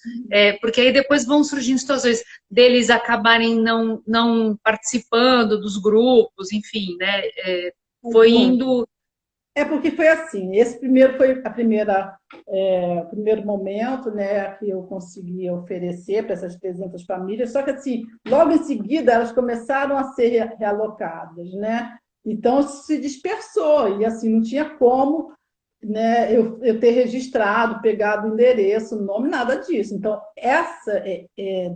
porque aí depois vão surgindo situações deles acabarem não participando dos grupos, enfim, né? Foi indo. É porque foi assim, esse primeiro foi o primeiro momento, né, que eu consegui oferecer para essas 300 famílias, só que assim, logo em seguida elas começaram a ser realocadas, né? Então se dispersou e assim não tinha como, né, eu ter registrado, pegado o endereço, o nome, nada disso. Então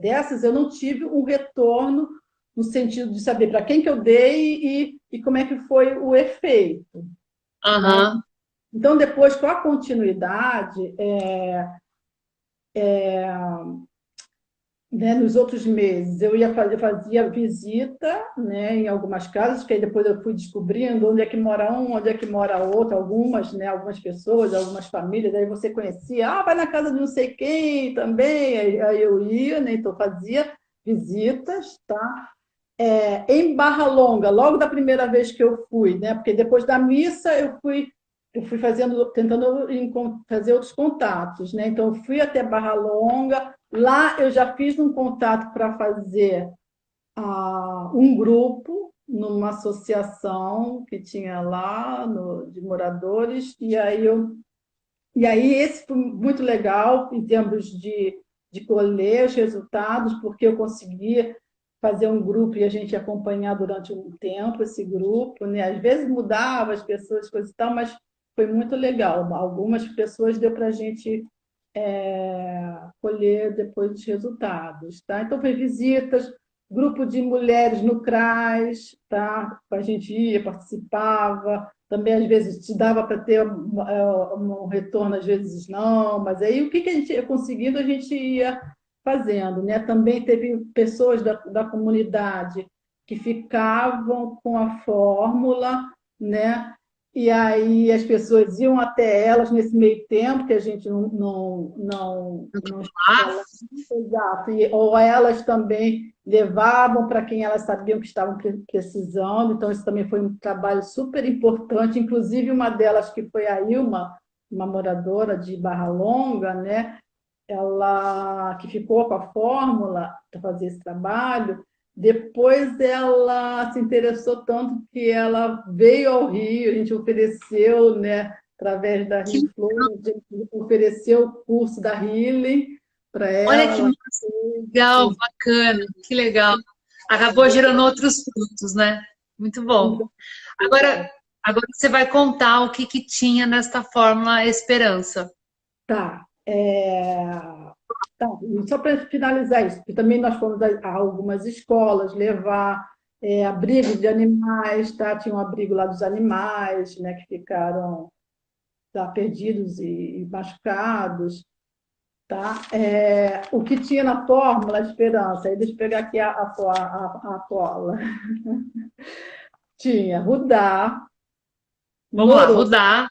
dessas eu não tive um retorno no sentido de saber para quem que eu dei e como é que foi o efeito, né? Aham. Então, depois, com a continuidade, né, nos outros meses, eu fazia visita, né, em algumas casas, que aí depois eu fui descobrindo onde é que mora um, onde é que mora outro, algumas, né, algumas pessoas, algumas famílias, aí você conhecia, vai na casa de não sei quem também, aí eu ia, né, então fazia visitas, tá? Em Barra Longa, logo da primeira vez que eu fui, né? Porque depois da missa eu fui tentando fazer outros contatos, né? Então eu fui até Barra Longa, lá eu já fiz um contato para fazer um grupo numa associação que tinha lá de moradores, e aí esse foi muito legal em termos de colher os resultados, porque eu consegui fazer um grupo e a gente acompanhar durante um tempo esse grupo, né? Às vezes mudava as pessoas, coisa e tal, mas foi muito legal. Algumas pessoas deu para a gente colher depois os resultados, tá? Então foi visitas, grupo de mulheres no CRAS, tá? A gente ia, participava, também às vezes te dava para ter um retorno, às vezes não, mas aí o que a gente ia conseguindo, a gente ia fazendo, né? Também teve pessoas da comunidade que ficavam com a fórmula, né? E aí as pessoas iam até elas nesse meio tempo, que a gente não estava lá. Exato. Ou elas também levavam para quem elas sabiam que estavam precisando. Então, isso também foi um trabalho super importante. Inclusive, uma delas, que foi a Ilma, uma moradora de Barra Longa, né? Ela que ficou com a fórmula para fazer esse trabalho, depois ela se interessou tanto que ela veio ao Rio, a gente ofereceu, né, através da Que Rio Flor, a gente ofereceu o curso da Healing para Olha ela, que ela legal, bacana, que legal. Acabou gerando outros frutos, né? Muito bom. Agora, agora você vai contar o que tinha nesta fórmula Esperança. tá. Tá, e só para finalizar isso, porque também nós fomos a algumas escolas levar abrigo de animais, tá? Tinha um abrigo lá dos animais, né, que ficaram tá, perdidos e machucados, tá? O que tinha na fórmula de esperança, aí deixa eu pegar aqui a cola. Tinha Rudá, Vamos lá, Noro. Rudá,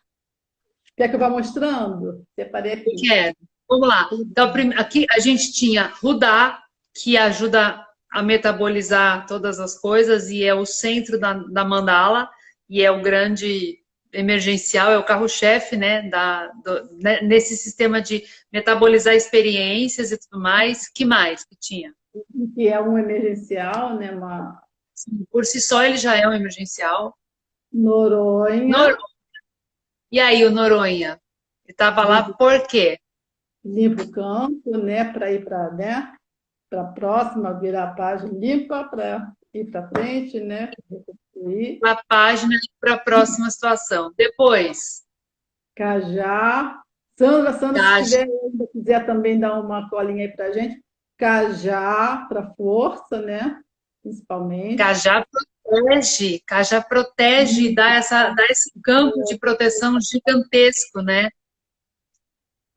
Quer que eu vá mostrando? Separei eu aqui. quero. Vamos lá. Então, aqui a gente tinha Rudá, que ajuda a metabolizar todas as coisas e é o centro da mandala e é o grande emergencial, é o carro-chefe, né, nesse sistema de metabolizar experiências e tudo mais. Que mais que tinha? Que é um emergencial, né? Por si só, ele já é um emergencial. Noronha, Nor- E aí, o Noronha? Ele estava lá por quê? limpa o campo, né? Para ir para, né? Para a próxima, virar a página limpa para ir para frente, né? Reconstruir. A página para a próxima situação. Depois, Cajá. Sandra, se Cage. quiser também dar uma colinha aí para a gente. cajá para força, né? Principalmente. Cajá protege, dá esse campo de proteção gigantesco, né?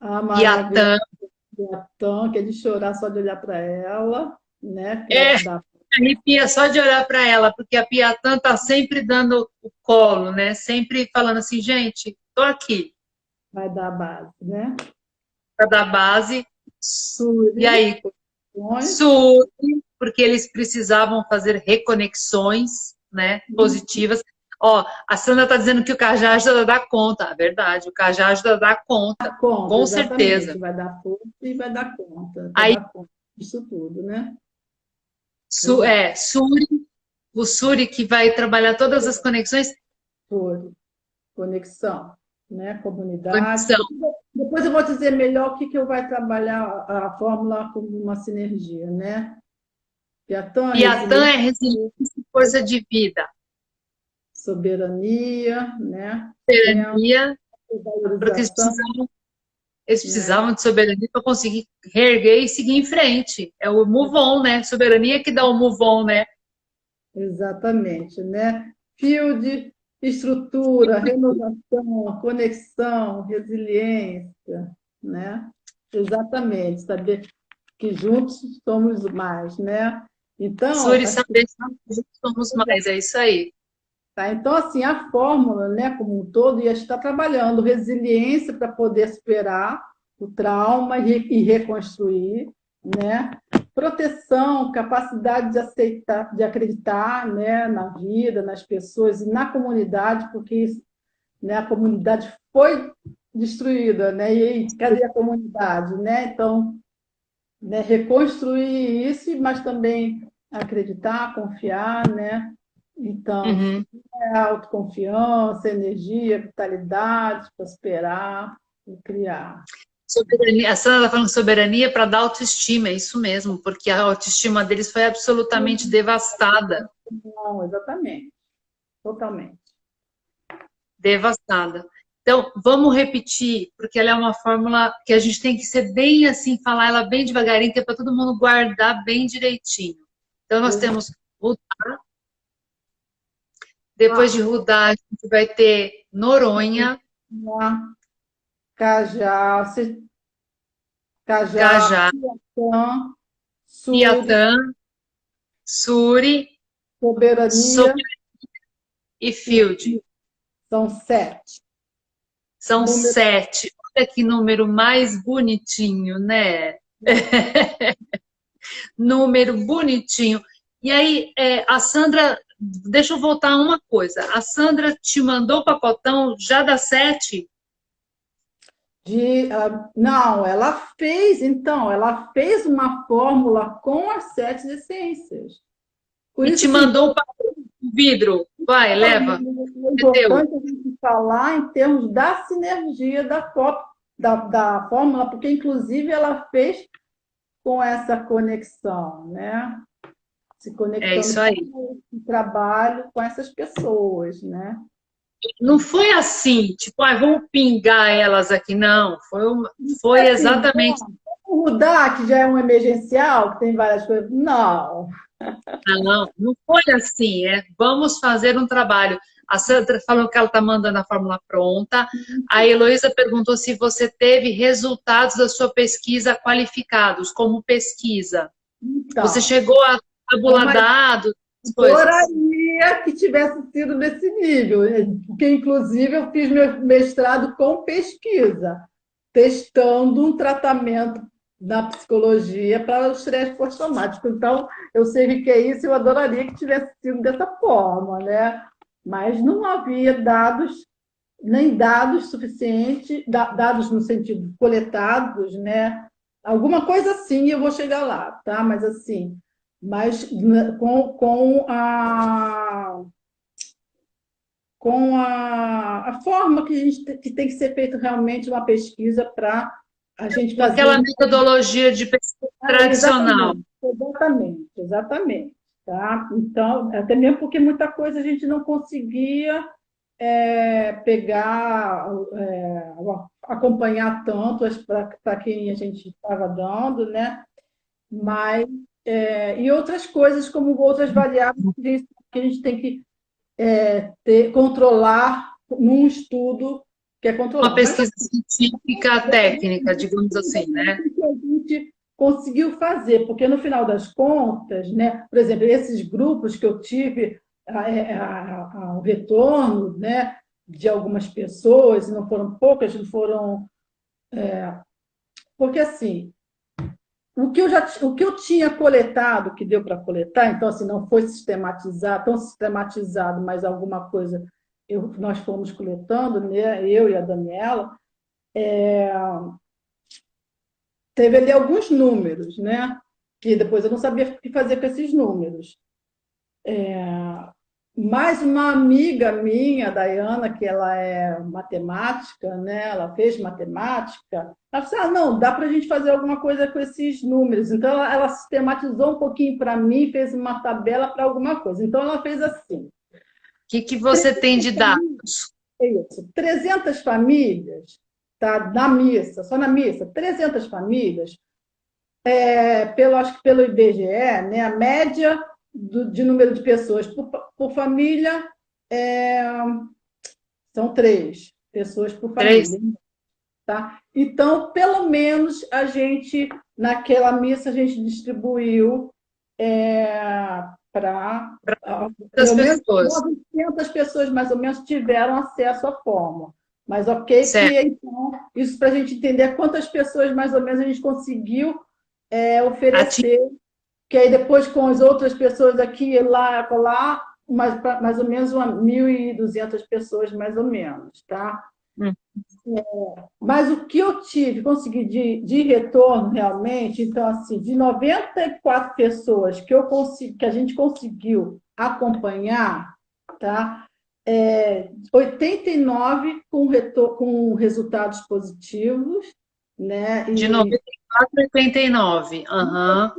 A Piatã, maravilhosa Biatã, que é de chorar só de olhar para ela, né? Que vai é, dar, arrepia só de olhar para ela, porque a Piatã tá sempre dando o colo, né? Sempre falando assim, gente, tô aqui vai dar base, né? para dar base. E Suri, aí, surge, porque eles precisavam fazer reconexões, né, positivas. Ó, a Sandra está dizendo que o Cajá ajuda a dar conta. É verdade, o Cajá ajuda a dar conta, conta, com certeza. exatamente. Vai dar força e vai Aí, dar conta disso tudo, né? Suri, o Suri que vai trabalhar todas as conexões, Suri, conexão, né? Comunidade. conexão. Depois eu vou dizer melhor o que eu vai trabalhar a fórmula como uma sinergia, né? Piatã, Piatã resiliência, é resiliência e força de vida. soberania, né? Tempo, Soberania, porque valorização, eles né? precisavam de soberania para conseguir reerguer e seguir em frente. É o move on, né? Soberania que dá o move on, né? Exatamente, né? Field, estrutura, renovação, conexão, resiliência, né? Exatamente, saber que juntos somos mais, né? Então, Suri saber que juntos somos mais, é isso aí. tá? Então, assim, a fórmula, né, como um todo, ia estar trabalhando resiliência para poder superar o trauma e reconstruir, né? Proteção, capacidade de aceitar, de acreditar, né, na vida, nas pessoas e na comunidade, porque isso, né, a comunidade foi destruída, né? E aí, cadê a comunidade, né? Então, né, reconstruir isso, mas também acreditar, confiar, né? Então, Uhum. autoconfiança, energia, vitalidade, prosperar e criar. Soberania, a Sandra está falando soberania para dar autoestima, é isso mesmo, porque a autoestima deles foi absolutamente devastada. Não, exatamente, totalmente. Devastada. Então, vamos repetir, porque ela é uma fórmula que a gente tem que ser bem assim, falar ela bem devagarinho, que é para todo mundo guardar bem direitinho. Então, nós temos, depois de Rudá, a gente vai ter Noronha, Cajá, Cajá, Cajá, Piatã, Suri, Piatã, Suri, soberania, Sob e e Field. são 7. São Número 7. Olha que número mais bonitinho, né? Número bonitinho. E aí, a Sandra, deixa eu voltar a uma coisa. A Sandra te mandou o pacotão já das 7 não, ela fez uma fórmula com as 7 essências. Por e te isso que mandou o vidro. Vai, leva. é É teu. importante a gente falar em termos da sinergia da fórmula, porque inclusive ela fez com essa conexão, né? Se É conectando isso com aí. o trabalho com essas pessoas, né? Não foi assim, tipo, vamos pingar elas aqui, não. Foi Assim, exatamente. mudar, que já é um emergencial, que tem várias coisas. Não. Não, não foi assim. Vamos fazer um trabalho. A Sandra falou que ela está mandando a fórmula pronta. A Heloísa perguntou se você teve resultados da sua pesquisa qualificados, como pesquisa. Você Então, chegou a é tabular uma dados, as coisas. adoraria que tivesse sido nesse nível, porque inclusive eu fiz meu mestrado com pesquisa, testando um tratamento na psicologia para o estresse pós-traumático. Então, eu sei o que é isso, eu adoraria que tivesse sido dessa forma, né? Mas não havia dados, nem dados suficientes, dados no sentido coletados, né? Alguma coisa assim, eu vou chegar lá, tá? Mas assim, mas com a forma que, que tem que ser feito realmente uma pesquisa para a gente Com fazer aquela metodologia de pesquisa tradicional. exatamente, exatamente, exatamente, tá? Então, até mesmo porque muita coisa a gente não conseguia pegar, acompanhar tanto para quem a gente estava dando, né? mas e outras coisas, como outras variáveis que a gente tem que controlar num estudo que é Uma controlar. Mas pesquisa científica técnica, digamos assim, né? que a gente conseguiu fazer, porque no final das contas, né, por exemplo, esses grupos que eu tive o retorno, né, de algumas pessoas, não foram poucas, não foram, porque assim, o que eu tinha coletado, que deu para coletar, então assim, não foi sistematizado, tão sistematizado, mas alguma coisa nós fomos coletando, né, eu e a Daniela, teve ali alguns números, né? Que depois eu não sabia o que fazer com esses números. Mais uma amiga minha, Dayana, que ela é matemática, né? Ela fez matemática. Ela disse, não, dá para a gente fazer alguma coisa com esses números. Então, ela sistematizou um pouquinho para mim, fez uma tabela para alguma coisa. Então, ela fez assim. O que você tem de dados? É isso, 300 famílias, tá? Na missa, só na missa, 300 famílias, acho que pelo IBGE, né, a média de número de pessoas por família são 3 pessoas por Três? família. Tá? Então, pelo menos, naquela missa, a gente distribuiu para Das pelo menos pessoas. 900 pessoas, mais ou menos, tiveram acesso à fórmula. Mas ok que, Certo. então, isso para a gente entender quantas pessoas, mais ou menos, a gente conseguiu Ati- oferecer, que aí depois com as outras pessoas aqui, lá, mais ou menos 1.200 pessoas, mais ou menos, tá? Hum. Mas o que eu consegui de retorno realmente, então, assim, de 94 pessoas que a gente conseguiu acompanhar, tá? 89 com resultados positivos, né? De E 94 a 89. Aham.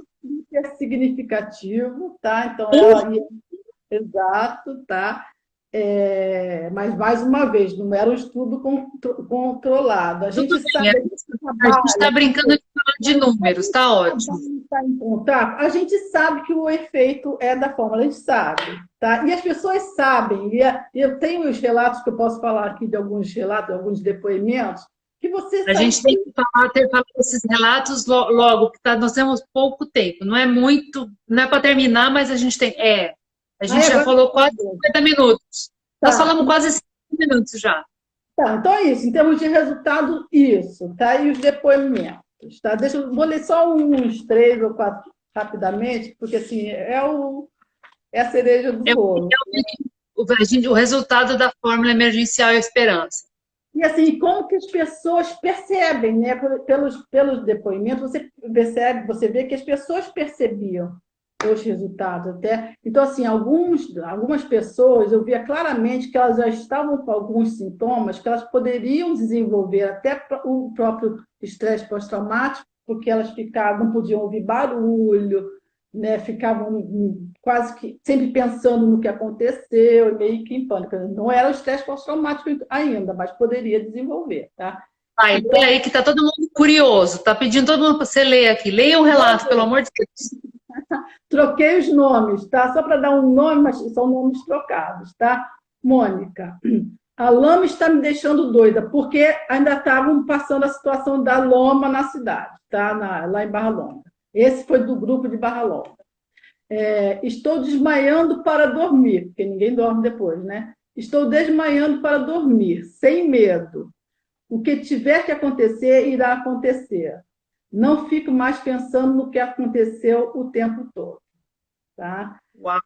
é significativo, tá? Então, Uh, exato, tá? Mas, mais uma vez, não era um estudo controlado. A tudo gente bem. sabe, a gente A gente está trabalha, brincando de falar de números, tá ótimo. está em contato, a gente sabe que o efeito é da fórmula, a gente sabe, tá? E as pessoas sabem, e eu tenho os relatos que eu posso falar aqui de alguns relatos, alguns depoimentos, que você A sabe gente tem que falar esses relatos logo, porque nós temos pouco tempo. Não é muito, não é para terminar, mas a gente tem. A gente já agora falou quase 50 minutos. Nós tá. falamos quase 50 minutos já. Tá, então é isso. Em termos de resultado, isso, tá? E os depoimentos, tá? Vou ler só uns 3 ou 4 rapidamente, porque assim é a cereja do É bolo. o resultado da fórmula emergencial e esperança. E assim, como que as pessoas percebem, né? Pelos depoimentos, você vê que as pessoas percebiam os resultados até. Então, assim, algumas pessoas, eu via claramente que elas já estavam com alguns sintomas que elas poderiam desenvolver até o próprio estresse pós-traumático, porque elas não podiam ouvir barulho, né? Ficavam quase que sempre pensando no que aconteceu, meio que em pânico. Não era o estresse pós-traumático ainda, mas poderia desenvolver, tá? Vai, lê Então, aí que tá todo mundo curioso. Tá pedindo todo mundo para você ler aqui. Leia o relato, pelo amor de Deus. troquei os nomes, tá? Só para dar um nome, mas são nomes trocados, tá? Mônica, a lama está me deixando doida, porque ainda estavam passando a situação da lama na cidade, tá? Lá em Barra Longa. Esse foi do grupo de Barra Longa. Estou desmaiando para dormir, porque ninguém dorme depois, né? Estou desmaiando para dormir, sem medo. O que tiver que acontecer, irá acontecer. Não fico mais pensando no que aconteceu o tempo todo. Tá? Uau.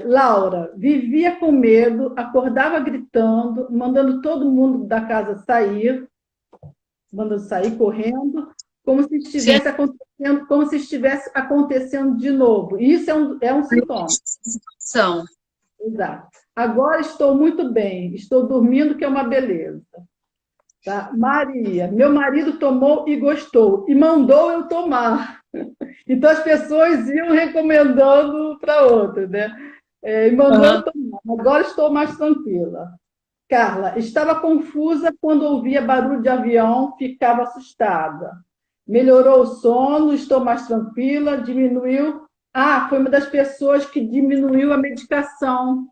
Laura, vivia com medo, acordava gritando, mandando todo mundo da casa sair, mandando sair correndo, Sim, como se estivesse acontecendo de novo. Isso é um sintoma. são. Exato. Agora estou muito bem, estou dormindo, que é uma beleza. Tá? Maria, meu marido tomou e gostou, e mandou eu tomar. Então as pessoas iam recomendando para outras, né? E mandou eu Uhum. tomar. Agora estou mais tranquila. Carla, estava confusa quando ouvia barulho de avião, ficava assustada. melhorou o sono, estou mais tranquila, diminuiu. Ah, foi uma das pessoas que diminuiu a medicação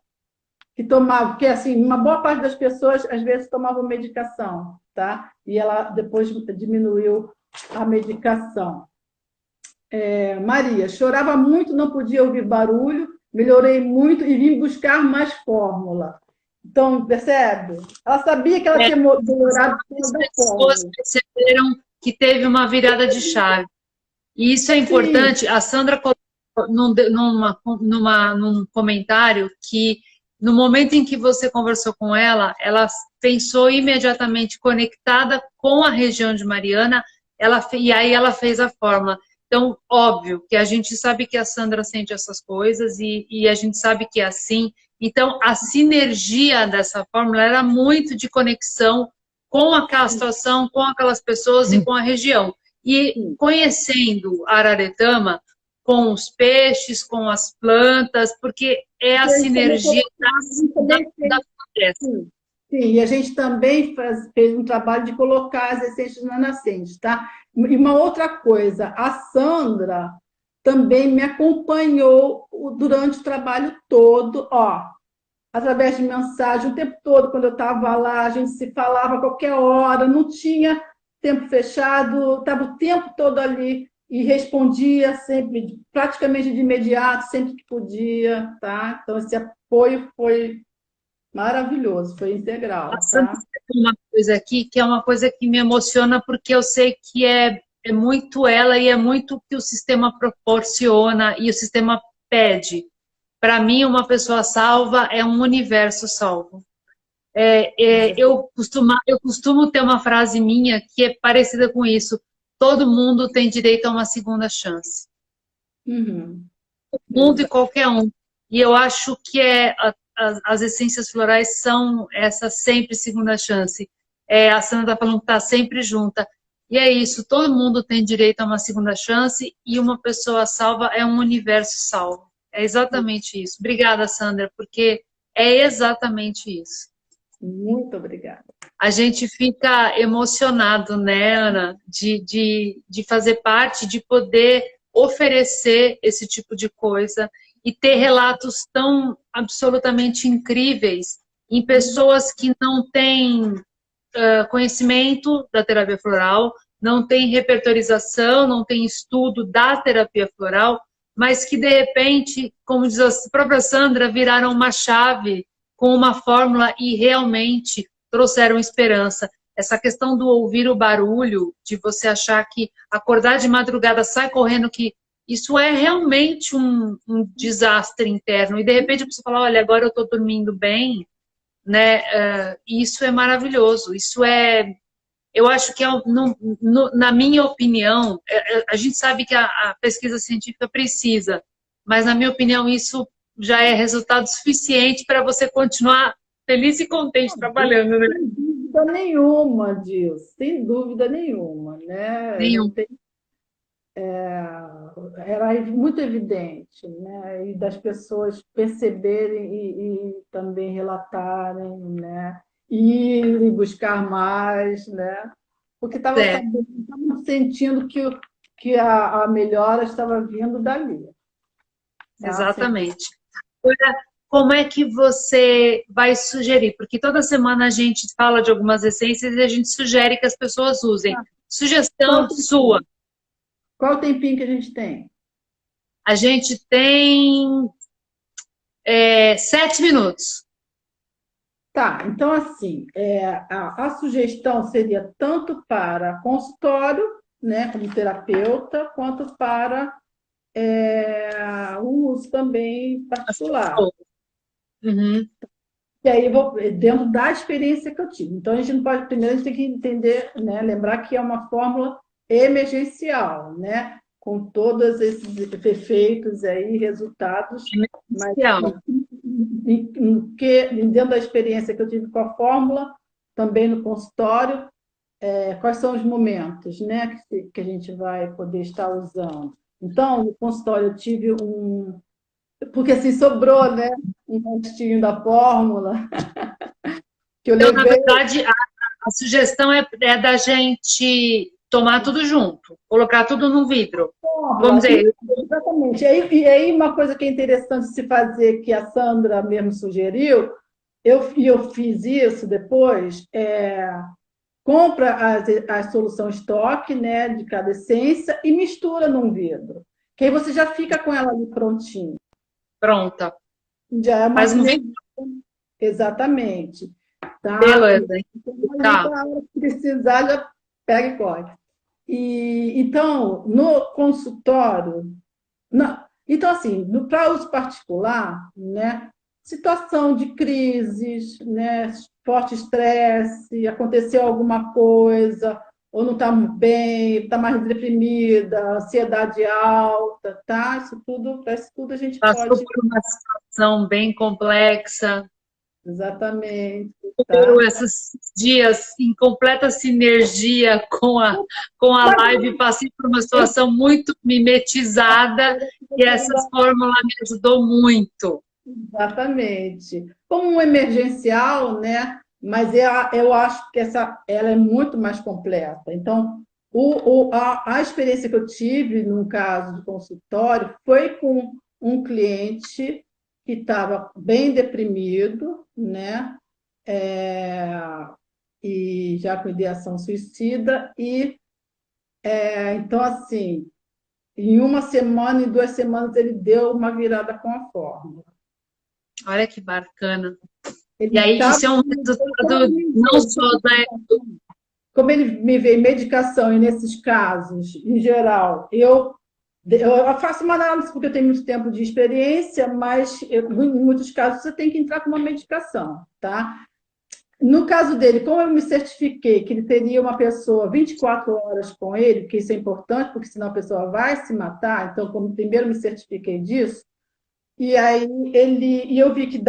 que tomava, porque assim, uma boa parte das pessoas às vezes tomavam medicação, tá? E ela depois diminuiu a medicação. Maria, chorava muito, não podia ouvir barulho, melhorei muito e vim buscar mais fórmula. Então, percebe? Ela sabia que ela tinha melhorado As toda a pessoas fórmula. perceberam que teve uma virada de chave. E isso é Sim, importante. A Sandra colocou num comentário que no momento em que você conversou com ela pensou imediatamente conectada com a região de Mariana, e aí ela fez a fórmula. Então, óbvio que a gente sabe que a Sandra sente essas coisas e a gente sabe que é assim. Então, a sinergia dessa fórmula era muito de conexão com aquela situação, com aquelas pessoas e com a região. E sim. conhecendo Araretama, com os peixes, com as plantas, porque é a sinergia da floresta. Sim, sim, e a gente também fez um trabalho de colocar as essências na nascente, tá? E uma outra coisa, a Sandra também me acompanhou durante o trabalho todo, ó, através de mensagem, o tempo todo, quando eu estava lá, a gente se falava a qualquer hora, não tinha tempo fechado, estava o tempo todo ali e respondia sempre, praticamente de imediato, sempre que podia, tá? Então, esse apoio foi maravilhoso, foi integral, Passando tá? uma coisa aqui, que é uma coisa que me emociona, porque eu sei que é muito ela e é muito o que o sistema proporciona e o sistema pede. Para mim, uma pessoa salva é um universo salvo. Eu costumo ter uma frase minha que é parecida com isso. Todo mundo tem direito a uma segunda chance. Uhum. Mundo e qualquer um. E eu acho que as essências florais são essa sempre segunda chance. A Sandra está falando que está sempre junta. E é isso, todo mundo tem direito a uma segunda chance e uma pessoa salva é um universo salvo. É exatamente isso. Obrigada, Sandra, porque é exatamente isso. Muito obrigada. A gente fica emocionado, né, Ana, de fazer parte, de poder oferecer esse tipo de coisa e ter relatos tão absolutamente incríveis em pessoas que não têm conhecimento da terapia floral, não têm repertorização, não têm estudo da terapia floral, mas que de repente, como diz a própria Sandra, viraram uma chave com uma fórmula e realmente trouxeram esperança. Essa questão do ouvir o barulho, de você achar que acordar de madrugada, sai correndo, que isso é realmente um desastre interno. E de repente você fala, olha, agora eu estou dormindo bem, né? Isso é maravilhoso. Eu acho que na minha opinião, a gente sabe que a pesquisa científica precisa, mas na minha opinião isso já é resultado suficiente para você continuar feliz e contente trabalhando, né? Sem dúvida nenhuma disso, sem dúvida nenhuma, né? Não Nenhum. tem, era muito evidente, né? E das pessoas perceberem e também relatarem, né? E buscar mais, né? Porque estava É, sabendo, estavam sentindo que a melhora estava vindo dali, tá? exatamente. Agora, como é que você vai sugerir? Porque toda semana a gente fala de algumas essências e a gente sugere que as pessoas usem. Qual Sugestão o sua. tempinho? Qual o tempinho que a gente tem? A gente tem 7 minutos. Tá, então assim, a sugestão seria tanto para consultório, né, como terapeuta, quanto para o uso também particular. Uhum. E aí, dentro da experiência que eu tive. Então, a gente não pode, primeiro, a gente tem que entender, né, lembrar que é uma fórmula emergencial, né, com todos esses efeitos aí, resultados, mas Emergencial. dentro da experiência que eu tive com a fórmula, também no consultório, quais são os momentos, né, que a gente vai poder estar usando. Então, no consultório eu tive porque assim sobrou, né, um restinho da fórmula que eu Então, na levei. verdade, a sugestão é da gente tomar tudo junto, colocar tudo no vidro. Fórmula, Vamos dizer, exatamente. E aí uma coisa que é interessante se fazer, que a Sandra mesmo sugeriu, eu fiz isso depois, compra a solução estoque, né, de cada essência e mistura num vidro. Que aí você já fica com ela ali prontinha. pronta. Já é uma Faz um sinergia. vidro, Exatamente. Tá? beleza. Então, aí, Tá. para a hora que precisar, já pega e corre. Então, no consultório, não. Então, assim, para uso particular, né, situação de crises, né, forte estresse, aconteceu alguma coisa, ou não está bem, está mais deprimida, ansiedade alta, tá? Para isso tudo a gente Passou pode. por uma situação bem complexa. Exatamente, Eu, tá? esses dias em completa sinergia com a live, passei por uma situação muito mimetizada e essa fórmula me ajudou muito. Exatamente. Como um emergencial, né? Mas eu acho que ela é muito mais completa. Então, a experiência que eu tive, no caso de consultório, foi com um cliente que estava bem deprimido, né? É, e já com ideação suicida, então, assim, em uma semana, em 2 semanas, ele deu uma virada com a fórmula. Olha que bacana. E Ele aí, estava. isso é um resultado não só da... Como ele me vê medicação, e nesses casos, em geral, eu faço uma análise porque eu tenho muito tempo de experiência, mas em muitos casos você tem que entrar com uma medicação, tá? No caso dele, como eu me certifiquei que ele teria uma pessoa 24 horas com ele, que isso é importante, porque senão a pessoa vai se matar, então, como primeiro me certifiquei disso, e aí eu vi que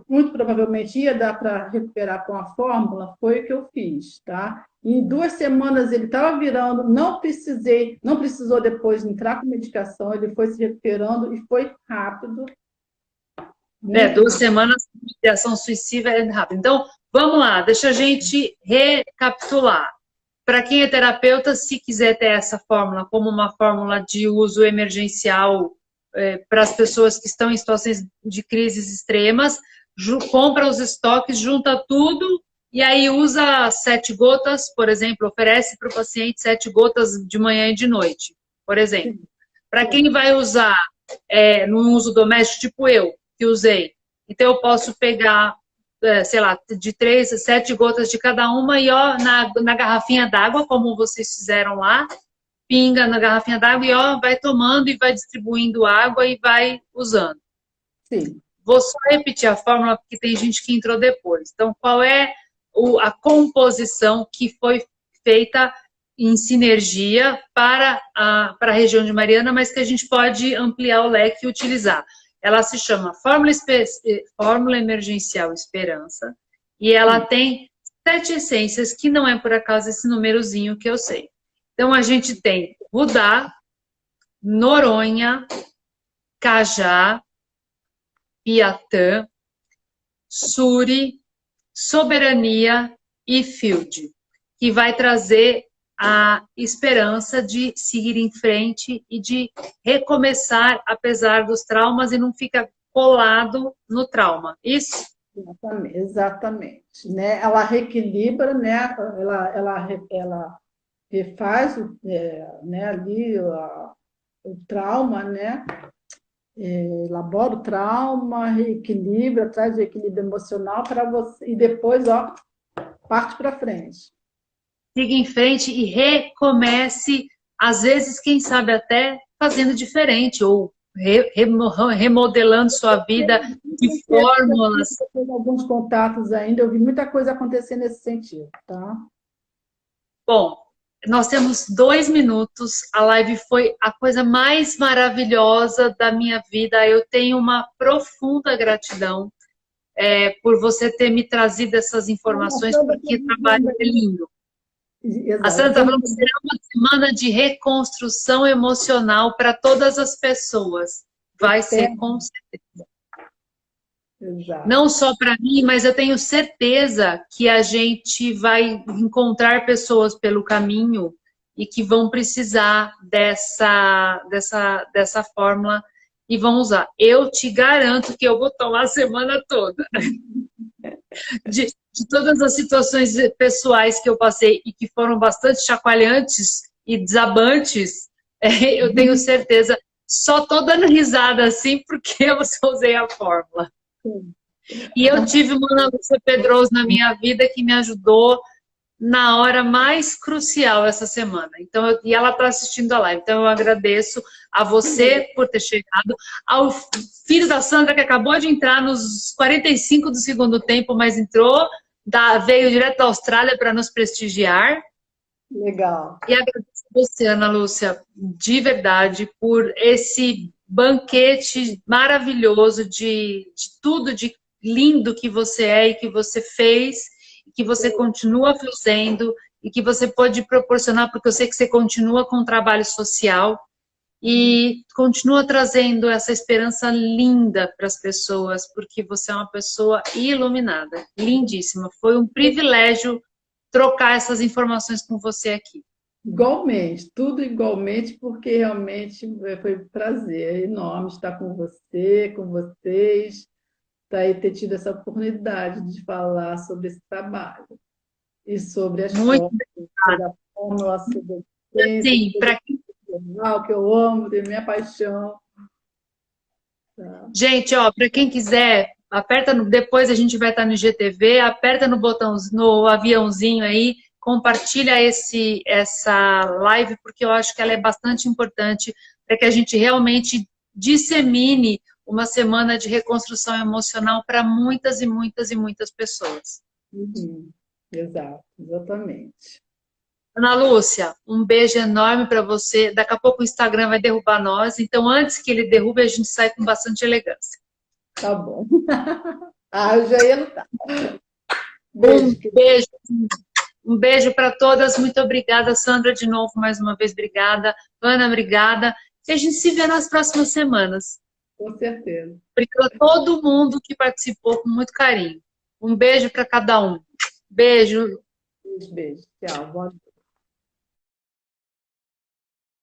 muito provavelmente ia dar para recuperar com a fórmula, foi o que eu fiz, tá? Em 2 semanas ele estava virando, não precisou depois entrar com medicação, ele foi se recuperando e foi rápido, muito 2 semanas de ideação suicida é rápido. Então, vamos lá, deixa a gente recapitular. Para quem é terapeuta, se quiser ter essa fórmula como uma fórmula de uso emergencial para as pessoas que estão em situações de crises extremas, compra os estoques, junta tudo e aí usa 7 gotas, por exemplo, oferece para o paciente 7 gotas de manhã e de noite, por exemplo. Para quem vai usar no uso doméstico, tipo eu, que usei, então eu posso pegar, sei lá, de 3 a 7 gotas de cada uma e ó, na garrafinha d'água, como vocês fizeram lá, pinga na garrafinha d'água e ó, vai tomando e vai distribuindo água e vai usando. Sim. Vou só repetir a fórmula, porque tem gente que entrou depois. Então, qual é a composição que foi feita em sinergia para a região de Mariana, mas que a gente pode ampliar o leque e utilizar? Ela se chama Fórmula Emergencial Esperança e ela tem 7 essências, que não é por acaso esse númerozinho que eu sei. Então, a gente tem Rudá, Noronha, Cajá, Piatã, Suri, Soberania e Field, que vai trazer a esperança de seguir em frente e de recomeçar apesar dos traumas e não ficar colado no trauma. Isso? Exatamente. Né? Ela reequilibra, né? Ela refaz né, ali o trauma, né? Elabora o trauma, reequilibra, traz o equilíbrio emocional para você, e depois, ó, parte para frente. Siga em frente e recomece, às vezes, quem sabe até fazendo diferente, ou remodelando sua vida de fórmulas. Eu tenho alguns contatos ainda, eu vi muita coisa acontecer nesse sentido, tá? Bom, nós temos 2 minutos, a live foi a coisa mais maravilhosa da minha vida, eu tenho uma profunda gratidão por você ter me trazido essas informações, porque o trabalho é lindo. A Sandra está falando que será uma semana de reconstrução emocional para todas as pessoas. Vai ser com certeza. Exato. Não só para mim, mas eu tenho certeza que a gente vai encontrar pessoas pelo caminho e que vão precisar dessa fórmula e vão usar. Eu te garanto que eu vou tomar a semana toda. De todas as situações pessoais que eu passei e que foram bastante chacoalhantes e desabantes, eu tenho certeza, só tô dando risada assim porque eu só usei a fórmula. E eu tive uma Ana Lúcia Pedroso na minha vida que me ajudou na hora mais crucial essa semana. Então, e ela está assistindo a live. Então, eu agradeço a você por ter chegado, ao filho da Sandra, que acabou de entrar nos 45 do segundo tempo, mas entrou, veio direto da Austrália para nos prestigiar. Legal. E agradeço a você, Ana Lúcia, de verdade, por esse banquete maravilhoso de tudo de lindo que você é e que você fez, que você continua fazendo e que você pode proporcionar, porque eu sei que você continua com o trabalho social e continua trazendo essa esperança linda para as pessoas, porque você é uma pessoa iluminada, lindíssima. Foi um privilégio trocar essas informações com você aqui. Igualmente, tudo igualmente, porque realmente foi um prazer enorme estar com você, com vocês, ter tido essa oportunidade de falar sobre esse trabalho e sobre as Muito sobre a fórmula, sobre a Sim, essência, que eu amo, de minha paixão. Tá. Gente, ó, para quem quiser, aperta depois a gente vai estar no IGTV, aperta no botão, no aviãozinho aí, compartilha essa live, porque eu acho que ela é bastante importante para que a gente realmente dissemine uma semana de reconstrução emocional para muitas e muitas e muitas pessoas. Exato, exatamente. Ana Lúcia, um beijo enorme para você. Daqui a pouco o Instagram vai derrubar nós, então antes que ele derrube, a gente sai com bastante elegância. Tá bom. Eu já ia lutar. Beijo. Um beijo para todas. Muito obrigada, Sandra, de novo, mais uma vez, obrigada. Ana, obrigada. E a gente se vê nas próximas semanas. Com certeza. Obrigada a todo mundo que participou com muito carinho. Um beijo para cada um. Beijo. Beijo. Tchau. Boa noite.